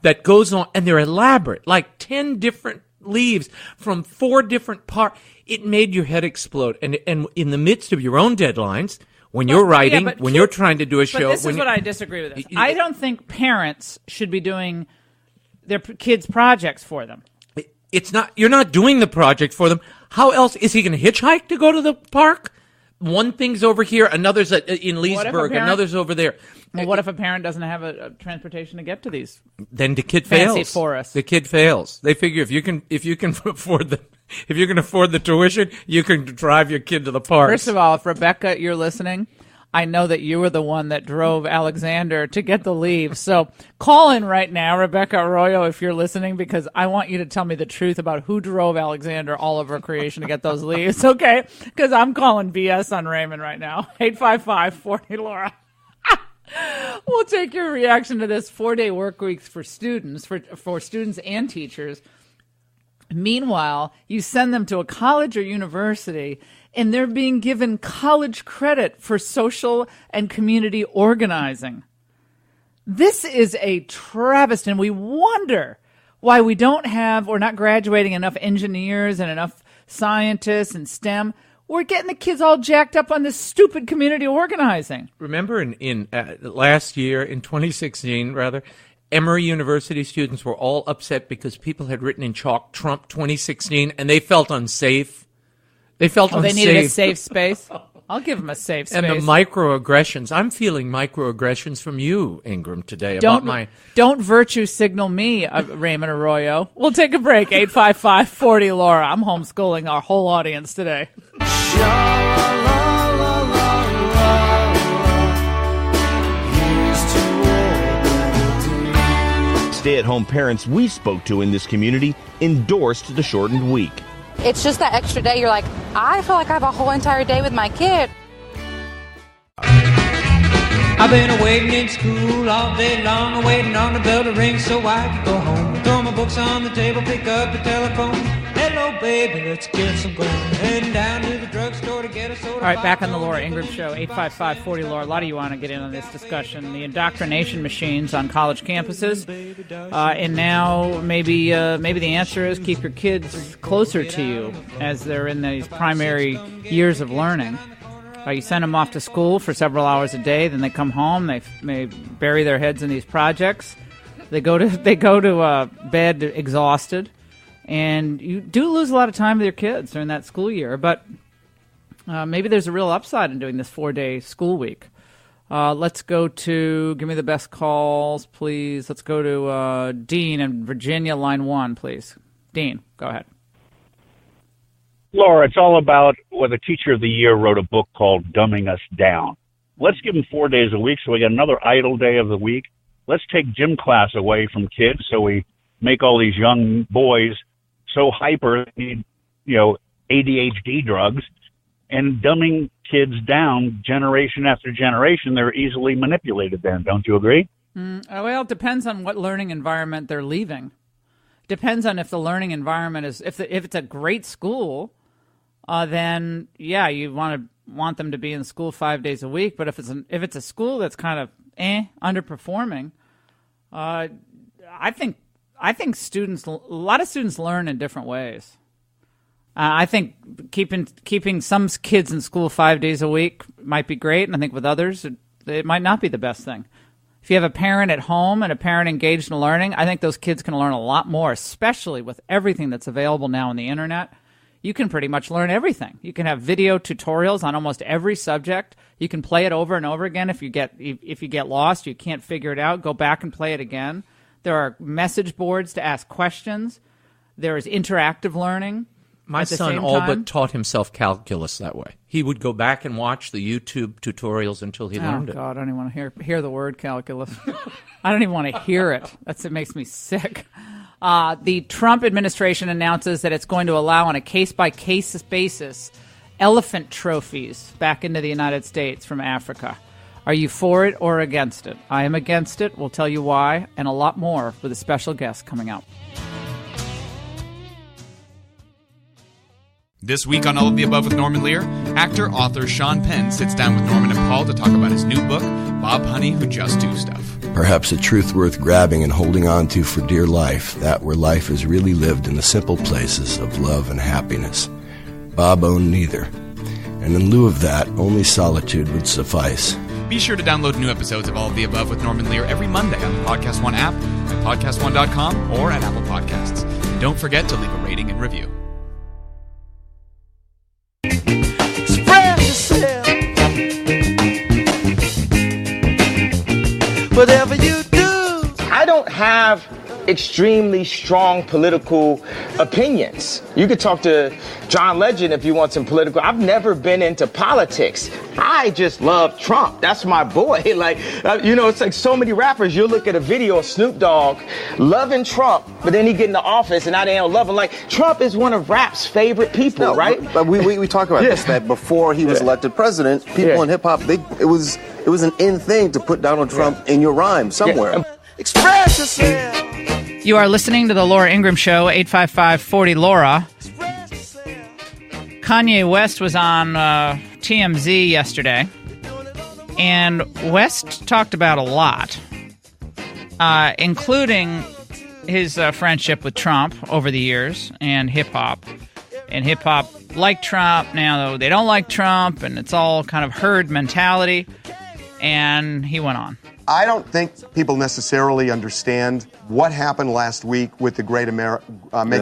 that goes on, and they're elaborate, like 10 different leaves from 4 different parts. It made your head explode. And in the midst of your own deadlines, when you're writing, when you're trying to do a show. But this is what I disagree with this. I don't think parents should be doing their kids' projects for them. It's not. You're not doing the project for them. How else is he going to hitchhike to go to the park? One thing's over here, another's in Leesburg, another's over there. Well, what if a parent doesn't have a transportation to get to these? Then the kid fails. Fancy forests. The kid fails. They figure if you can afford the tuition, you can drive your kid to the park. First of all, if Rebecca, you're listening, I know that you were the one that drove Alexander to get the leaves. So call in right now, Rebecca Arroyo, if you're listening, because I want you to tell me the truth about who drove Alexander all over creation to get those leaves, okay? Because I'm calling BS on Raymond right now. 855-40-LAURA. We'll take your reaction to this 4-day work weeks for students, for students and teachers. Meanwhile, you send them to a college or university, and they're being given college credit for social and community organizing. This is a travesty, and we wonder why we don't have or not graduating enough engineers and enough scientists and STEM. We're getting the kids all jacked up on this stupid community organizing. Remember in last year, in 2016, rather, Emory University students were all upset because people had written in chalk Trump 2016, and they felt unsafe. They felt unsafe. They needed a safe space? I'll give them a safe space. And the microaggressions. I'm feeling microaggressions from you, Ingram, today. Don't virtue signal me, Raymond Arroyo. We'll take a break. 855-40-LAURA. I'm homeschooling our whole audience today. Stay-at-home parents we spoke to in this community endorsed the shortened week. It's just that extra day. You're like, I feel like I have a whole entire day with my kid. I've been waiting in school all day long, waiting on the bell to ring so I can go home. Throw my books on the table, pick up the telephone. Hello, baby, let's get some going. Heading down to the drugstore to get a soda. All right, back on the Laura Ingraham Show, 855-40-LAURA. A lot of you want to get in on this discussion. The indoctrination machines on college campuses. And now maybe the answer is keep your kids closer to you as they're in these primary years of learning. You send them off to school for several hours a day, then they come home, they may bury their heads in these projects. They go to bed exhausted, and you do lose a lot of time with your kids during that school year. But maybe there's a real upside in doing this 4-day school week. Let's go to, give me the best calls, please. Let's go to Dean in Virginia, line 1, please. Dean, go ahead. Laura, it's all about what the Teacher of the Year wrote a book called Dumbing Us Down. Let's give them 4 days a week so we get another idle day of the week. Let's take gym class away from kids so we make all these young boys so hyper, they need, ADHD drugs, and dumbing kids down generation after generation. They're easily manipulated then. Don't you agree? Well, it depends on what learning environment they're leaving. Depends on if the learning environment is, if it's a great school, then yeah, you want them to be in school 5 days a week. But if it's a school that's kind of underperforming, I think a lot of students learn in different ways. I think keeping some kids in school 5 days a week might be great, and I think with others it might not be the best thing. If you have a parent at home and a parent engaged in learning, I think those kids can learn a lot more, especially with everything that's available now on the internet. You can pretty much learn everything. You can have video tutorials on almost every subject. You can play it over and over again. If you get lost, you can't figure it out, go back and play it again. There are message boards to ask questions. There is interactive learning. My son all but taught himself calculus that way. He would go back and watch the YouTube tutorials until he learned it. Oh, God, I don't even want to hear the word calculus. I don't even want to hear it. It makes me sick. The Trump administration announces that it's going to allow on a case-by-case basis elephant trophies back into the United States from Africa. Are you for it or against it? I am against it. We'll tell you why, and a lot more with a special guest coming up. This week on All of the Above with Norman Lear, actor-author Sean Penn sits down with Norman and Paul to talk about his new book, Bob Honey Who Just Do Stuff. Perhaps a truth worth grabbing and holding on to for dear life, that where life is really lived in the simple places of love and happiness. Bob owned neither, and in lieu of that, only solitude would suffice. Be sure to download new episodes of All of the Above with Norman Lear every Monday on the Podcast One app, at podcastone.com, or at Apple Podcasts. And don't forget to leave a rating and review. Whatever you do. I don't have extremely strong political opinions. You could talk to John Legend if you want some political. I've never been into politics. I just love Trump. That's my boy. It's like so many rappers. You'll look at a video of Snoop Dogg loving Trump, but then he get in the office and now they don't love him. Like, Trump is one of rap's favorite people, right? But we talk about this, that before he was elected president, people in hip hop, it was an in thing to put Donald Trump in your rhyme somewhere. Express yourself. You are listening to the Laura Ingraham Show, 855-40-LAURA. Kanye West was on TMZ yesterday, and West talked about a lot, including his friendship with Trump over the years and hip-hop. And hip-hop like Trump, now they don't like Trump, and it's all kind of herd mentality. And he went on. I don't think people necessarily understand what happened last week with the Make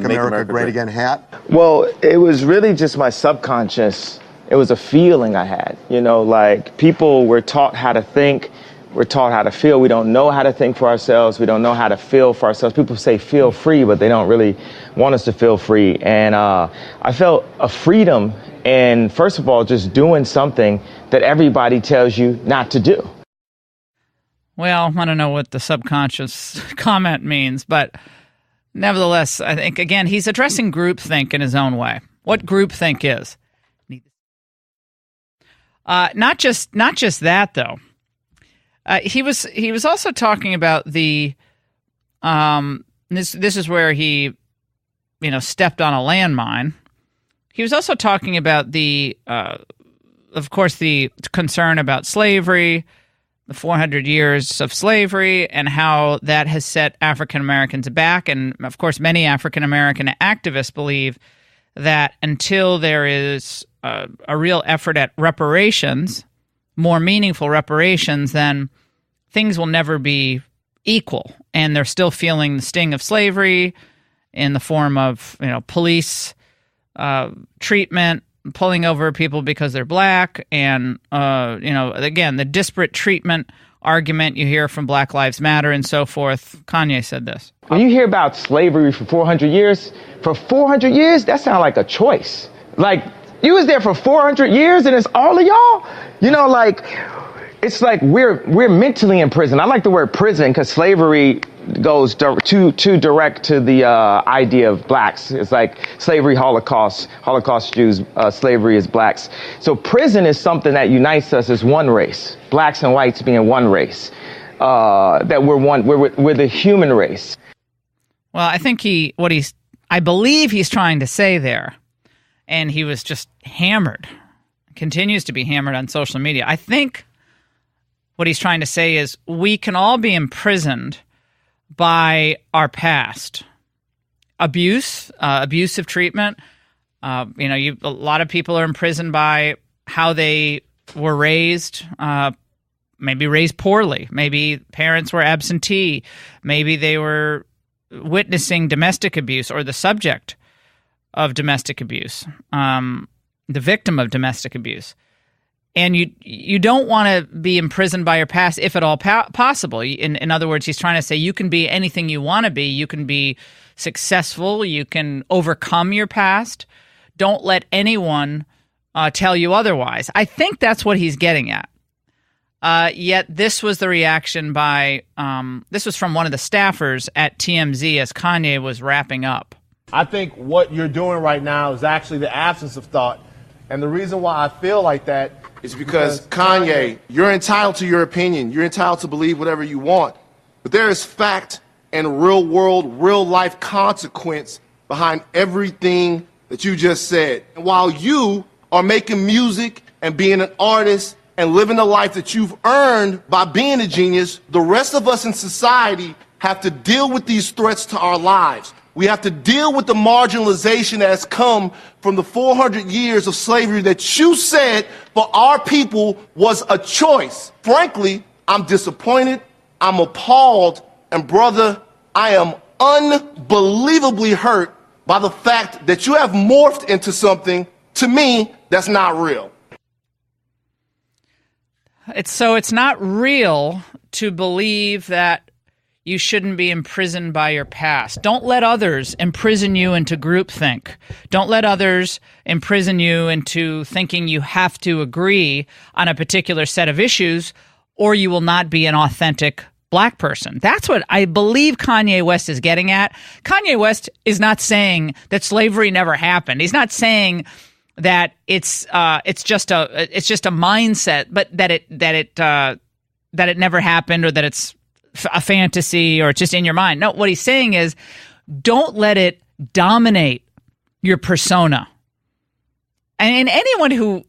America Great Again hat. Well, it was really just my subconscious. It was a feeling I had. Like, people were taught how to think. We're taught how to feel. We don't know how to think for ourselves. We don't know how to feel for ourselves. People say feel free, but they don't really want us to feel free. And I felt a freedom in, first of all, just doing something that everybody tells you not to do. Well, I don't know what the subconscious comment means, but nevertheless, I think, again, he's addressing groupthink in his own way. What groupthink is. Not just that, though. He was also talking about the this is where he stepped on a landmine. He was also talking about of course, the concern about slavery, the 400 years of slavery, and how that has set African Americans back. And of course, many African American activists believe that until there is a real effort at reparations, more meaningful reparations, then things will never be equal. And they're still feeling the sting of slavery in the form of, police treatment, pulling over people because they're black, and again, the disparate treatment argument you hear from Black Lives Matter and so forth. Kanye said this. When you hear about slavery for 400 years, that sounds like a choice. Like, you was there for 400 years and it's all of y'all? It's like we're mentally in prison. I like the word prison because slavery goes too direct to the idea of blacks. It's like slavery, Holocaust Jews, slavery is blacks. So prison is something that unites us as one race, blacks and whites being one race. That we're the human race. Well, I think I believe he's trying to say there, and he was just hammered, continues to be hammered on social media. I think what he's trying to say is we can all be imprisoned by our past. Abuse, abusive treatment. A lot of people are imprisoned by how they were raised, maybe raised poorly. Maybe parents were absentee. Maybe they were witnessing domestic abuse or the subject of domestic abuse, the victim of domestic abuse. And you don't want to be imprisoned by your past, if at all possible. In other words, he's trying to say you can be anything you want to be. You can be successful. You can overcome your past. Don't let anyone tell you otherwise. I think that's what he's getting at. Yet this was the reaction this was from one of the staffers at TMZ as Kanye was wrapping up. I think what you're doing right now is actually the absence of thought. And the reason why I feel like that is because Kanye, you're entitled to your opinion. You're entitled to believe whatever you want. But there is fact and real world, real life consequence behind everything that you just said. And while you are making music and being an artist and living the life that you've earned by being a genius, the rest of us in society have to deal with these threats to our lives. We have to deal with the marginalization that has come from the 400 years of slavery that you said for our people was a choice. Frankly, I'm disappointed, I'm appalled, and brother, I am unbelievably hurt by the fact that you have morphed into something, to me, that's not real. It's not real to believe that you shouldn't be imprisoned by your past. Don't let others imprison you into groupthink. Don't let others imprison you into thinking you have to agree on a particular set of issues or you will not be an authentic black person. That's what I believe Kanye West is getting at. Kanye West is not saying that slavery never happened. He's not saying that it's just a mindset, but that it never happened or that it's a fantasy or it's just in your mind. No, what he's saying is don't let it dominate your persona. And anyone who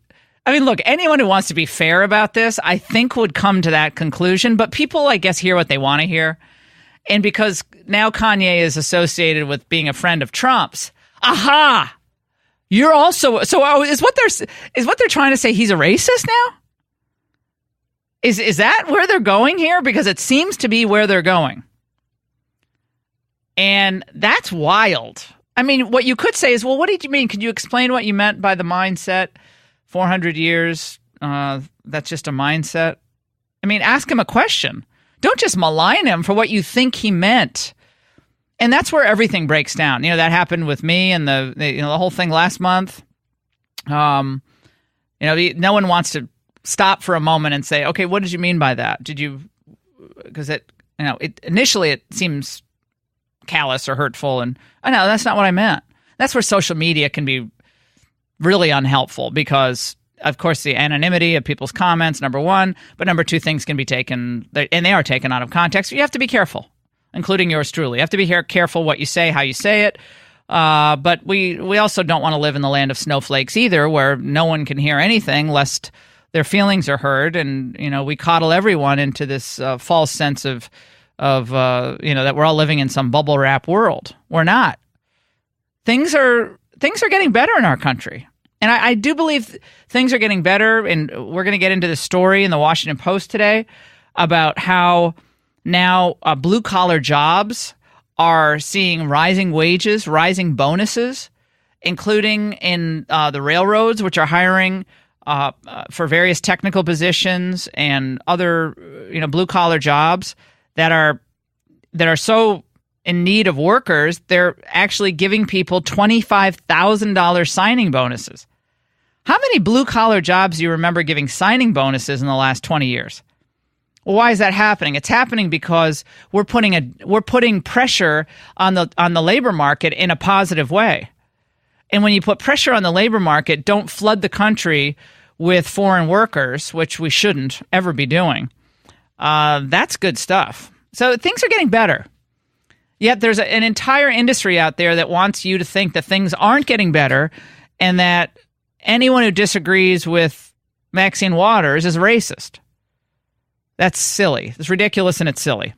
wants to be fair about this, I think would come to that conclusion. But people, I guess, hear what they want to hear. And because now Kanye is associated with being a friend of Trump's, aha! You're also is what they're trying to say he's a racist now? Is that where they're going here? Because it seems to be where they're going. And that's wild. I mean, what you could say is, well, what did you mean? Could you explain what you meant by the mindset? 400 years, that's just a mindset. I mean, ask him a question. Don't just malign him for what you think he meant. And that's where everything breaks down. That happened with me and the whole thing last month. No one wants to stop for a moment and say, okay, what did you mean by that? Because initially it seems callous or hurtful, and no, that's not what I meant. That's where social media can be really unhelpful because, of course, the anonymity of people's comments, number one, but number two, things can be taken, and they are taken out of context. You have to be careful, including yours truly. You have to be careful what you say, how you say it. But we also don't want to live in the land of snowflakes either, where no one can hear anything lest their feelings are heard, and we coddle everyone into this false sense of that we're all living in some bubble wrap world. We're not. Things are getting better in our country. And I do believe things are getting better, and we're going to get into the story in the Washington Post today about how now blue-collar jobs are seeing rising wages, rising bonuses, including in the railroads, which are hiring for various technical positions and other blue-collar jobs that are so in need of workers. They're actually giving people $25,000 signing bonuses. How many blue-collar jobs do you remember giving signing bonuses in the last 20 years? Well, why is that happening? It's happening because we're putting pressure on the labor market in a positive way. And when you put pressure on the labor market, don't flood the country with foreign workers, which we shouldn't ever be doing. That's good stuff. So things are getting better. Yet there's an entire industry out there that wants you to think that things aren't getting better and that anyone who disagrees with Maxine Waters is racist. That's silly. It's ridiculous and it's silly.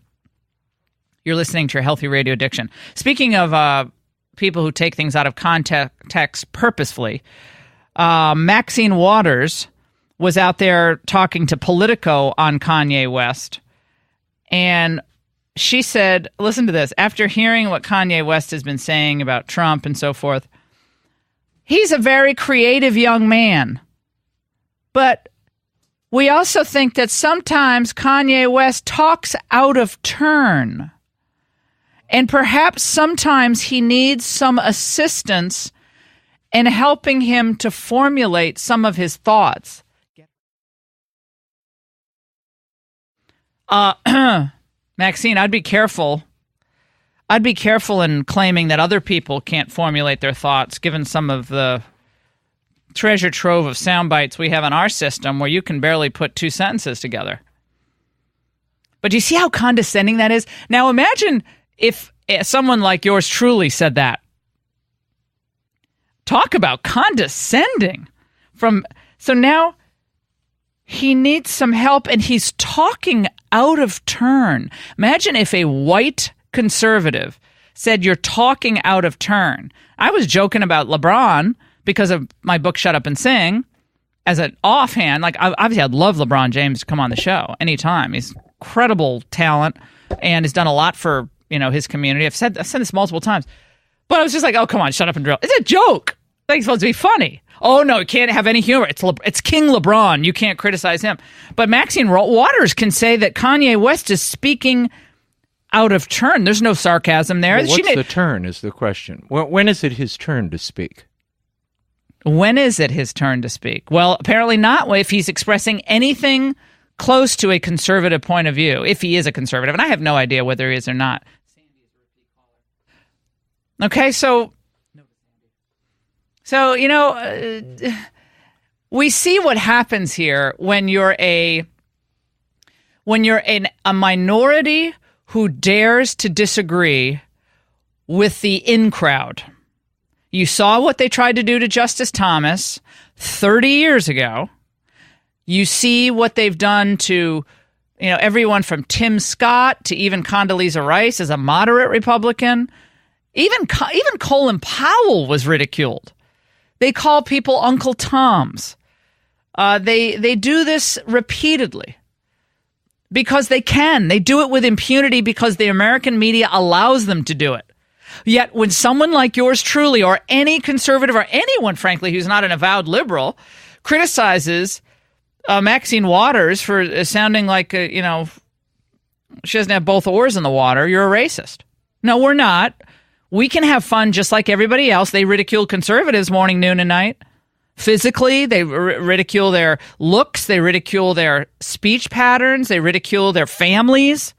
You're listening to your Healthy Radio Addiction. Speaking of people who take things out of context purposefully, Maxine Waters was out there talking to Politico on Kanye West, and she said, listen to this, after hearing what Kanye West has been saying about Trump and so forth, he's a very creative young man, but we also think that sometimes Kanye West talks out of turn, and perhaps sometimes he needs some assistance in helping him to formulate some of his thoughts. Maxine, I'd be careful. I'd be careful in claiming that other people can't formulate their thoughts, given some of the treasure trove of sound bites we have in our system where you can barely put two sentences together. But do you see how condescending that is? Now imagine if someone like yours truly said that. Talk about condescending. So now he needs some help and he's talking out of turn. Imagine if a white conservative said you're talking out of turn. I was joking about LeBron because of my book Shut Up and Sing as an offhand. Like, obviously I'd love LeBron James to come on the show anytime. He's incredible talent and has done a lot for his community. I've said this multiple times. But I was just like, oh, come on, shut up and drill. It's a joke. It's supposed to be funny. Oh, no, it can't have any humor. It's King LeBron. You can't criticize him. But Maxine Waters can say that Kanye West is speaking out of turn. There's no sarcasm there. Well, what's the turn is the question. When is it his turn to speak? When is it his turn to speak? Well, apparently not if he's expressing anything close to a conservative point of view, if he is a conservative. And I have no idea whether he is or not. Okay, so we see what happens here when you're a minority who dares to disagree with the in crowd. You saw what they tried to do to Justice Thomas 30 years ago. You see what they've done to everyone from Tim Scott to even Condoleezza Rice as a moderate Republican. Even Colin Powell was ridiculed. They call people Uncle Toms. They do this repeatedly because they can. They do it with impunity because the American media allows them to do it. Yet when someone like yours truly, or any conservative, or anyone, frankly, who's not an avowed liberal, criticizes Maxine Waters for sounding like, she doesn't have both oars in the water, you're a racist. No, we're not. We can have fun just like everybody else. They ridicule conservatives morning, noon, and night. Physically, they ridicule their looks. They ridicule their speech patterns. They ridicule their families.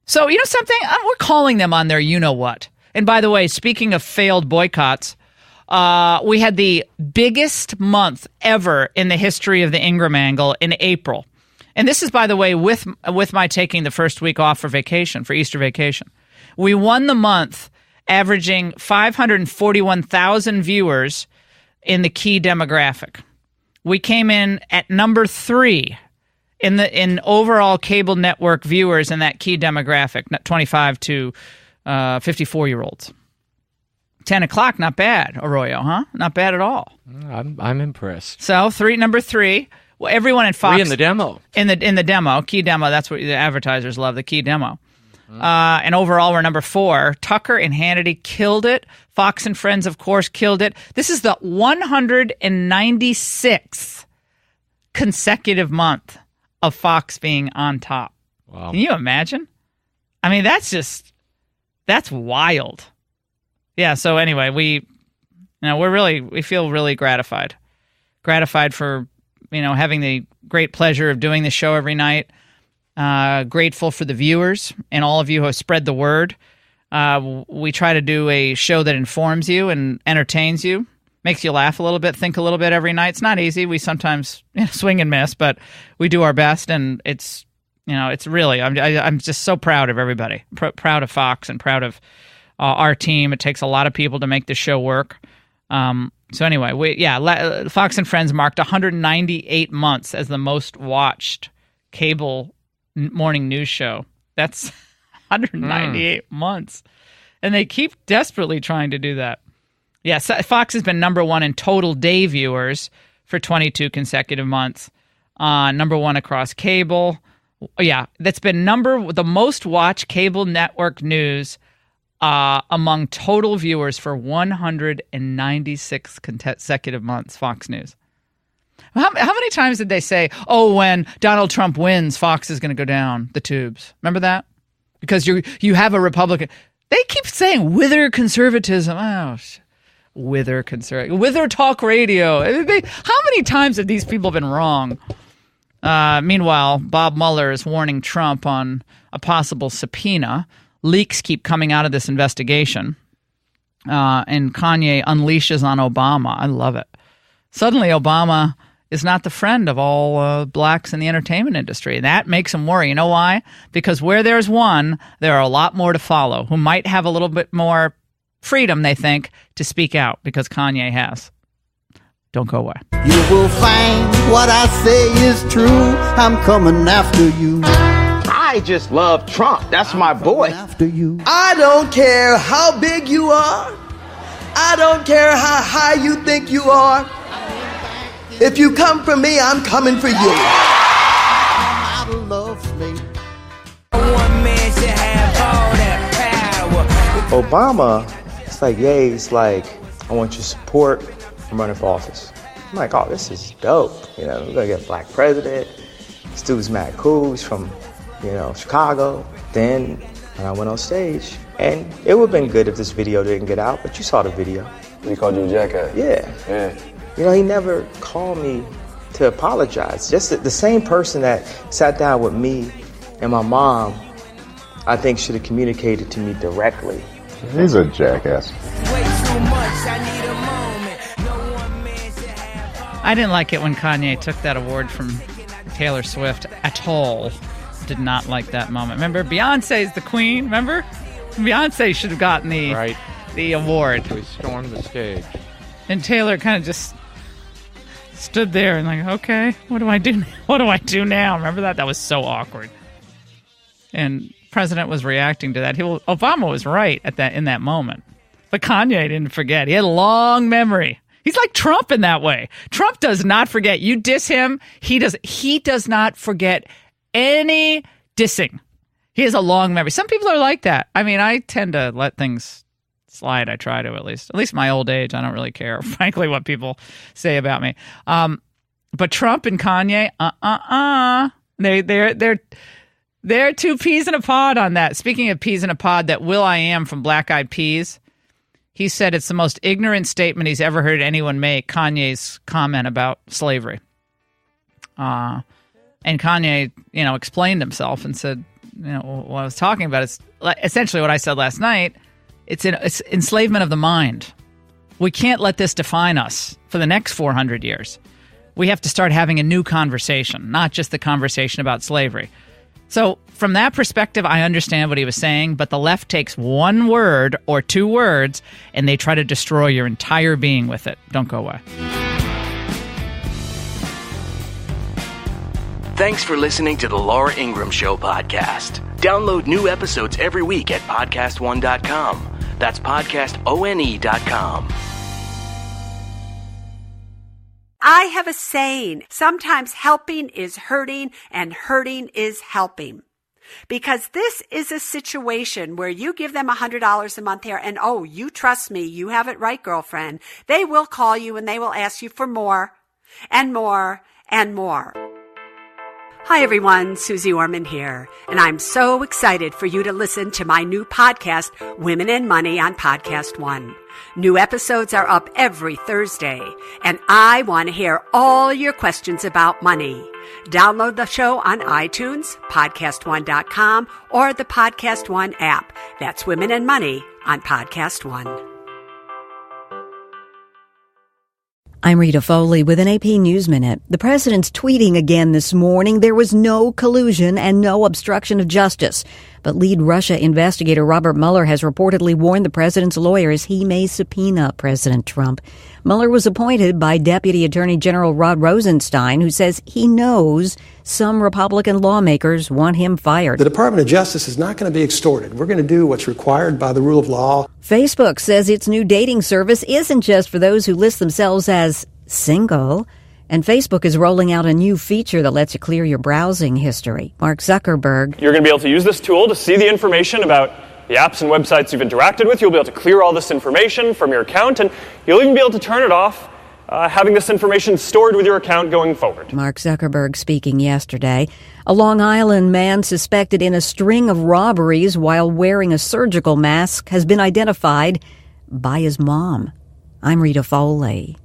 So, something? We're calling them on their you-know-what. And by the way, speaking of failed boycotts, we had the biggest month ever in the history of the Ingraham angle in April. And this is, by the way, with my taking the first week off for vacation, for Easter vacation. We won the month, averaging 541,000 viewers in the key demographic. We came in at number 3 in overall cable network viewers in that key demographic, 25 to 54-year-olds. 10 o'clock, not bad, Arroyo, huh? Not bad at all. I'm impressed. So number 3. Well, everyone in Fox 3 in the demo. In the demo, key demo. That's what the advertisers love, the key demo. And overall, we're number 4. Tucker and Hannity killed it. Fox and Friends, of course, killed it. This is the 196th consecutive month of Fox being on top. Wow. Can you imagine? I mean, that's wild. Yeah. So anyway, we feel really gratified for, having the great pleasure of doing the show every night. Grateful for the viewers and all of you who have spread the word. We try to do a show that informs you and entertains you, makes you laugh a little bit, think a little bit every night. It's not easy. We sometimes swing and miss, but we do our best, and it's really, I'm just so proud of everybody, proud of Fox and proud of our team. It takes a lot of people to make the show work. So anyway, Fox and Friends marked 198 months as the most watched cable morning news show. That's 198 months. And they keep desperately trying to do that. Yes, Fox has been number 1 in total day viewers for 22 consecutive months. Number 1 across cable. Yeah, that's been the most watched cable network news among total viewers for 196 consecutive months, Fox News. How many times did they say, when Donald Trump wins, Fox is going to go down the tubes? Remember that? Because you have a Republican. They keep saying wither conservatism. Wither talk radio. How many times have these people been wrong? Meanwhile, Bob Mueller is warning Trump on a possible subpoena. Leaks keep coming out of this investigation. And Kanye unleashes on Obama. I love it. Suddenly, Obama is not the friend of all blacks in the entertainment industry. And that makes him worry. You know why? Because where there's one, there are a lot more to follow who might have a little bit more freedom, they think, to speak out, because Kanye has. Don't go away. You will find what I say is true. I'm coming after you. I just love Trump. That's my boy. After you. I don't care how big you are. I don't care how high you think you are. If you come for me, I'm coming for you. Obama, it's like, he's like, I want your support. I'm running for office. I'm like, this is dope. We're going to get a black president. This dude's mad cool. He's from, Chicago. Then when I went on stage, and it would have been good if this video didn't get out, but you saw the video. He called you a jackass? Yeah. He never called me to apologize. Just the same person that sat down with me and my mom, I think should have communicated to me directly. He's a jackass. I didn't like it when Kanye took that award from Taylor Swift at all. Did not like that moment. Remember, Beyonce's the queen, remember? Beyonce should have gotten the award. We stormed the stage. And Taylor kind of just stood there and like, okay, what do I do? What do I do now? Remember that? That was so awkward. And the president was reacting to that. Obama was right in that moment. But Kanye didn't forget. He had a long memory. He's like Trump in that way. Trump does not forget. You diss him, he does not forget any dissing. He has a long memory. Some people are like that. I mean, I tend to let things slide. I try to, at least my old age. I don't really care, frankly, what people say about me. But Trump and Kanye, they're two peas in a pod on that. Speaking of peas in a pod, that Will.i.am from Black Eyed Peas, he said it's the most ignorant statement he's ever heard anyone make, Kanye's comment about slavery. And Kanye, explained himself and said, what I was talking about is essentially what I said last night. It's enslavement of the mind. We can't let this define us for the next 400 years. We have to start having a new conversation, not just the conversation about slavery. So from that perspective, I understand what he was saying, but the left takes one word or two words and they try to destroy your entire being with it. Don't go away. Thanks for listening to the Laura Ingraham Show podcast. Download new episodes every week at podcastone.com. That's podcastone.com. I have a saying, sometimes helping is hurting and hurting is helping. Because this is a situation where you give them $100 a month here and, oh, you trust me, you have it right, girlfriend. They will call you and they will ask you for more and more and more. Hi everyone, Susie Orman here, and I'm so excited for you to listen to my new podcast, Women and Money on Podcast One. New episodes are up every Thursday, and I want to hear all your questions about money. Download the show on iTunes, podcastone.com, or the Podcast One app. That's Women and Money on Podcast One. I'm Rita Foley with an AP News Minute. The president's tweeting again this morning there was no collusion and no obstruction of justice. But lead Russia investigator Robert Mueller has reportedly warned the president's lawyers he may subpoena President Trump. Mueller was appointed by Deputy Attorney General Rod Rosenstein, who says he knows some Republican lawmakers want him fired. The Department of Justice is not going to be extorted. We're going to do what's required by the rule of law. Facebook says its new dating service isn't just for those who list themselves as single. And Facebook is rolling out a new feature that lets you clear your browsing history. Mark Zuckerberg. You're going to be able to use this tool to see the information about the apps and websites you've interacted with. You'll be able to clear all this information from your account, and you'll even be able to turn it off, having this information stored with your account going forward. Mark Zuckerberg speaking yesterday. A Long Island man suspected in a string of robberies while wearing a surgical mask has been identified by his mom. I'm Rita Foley.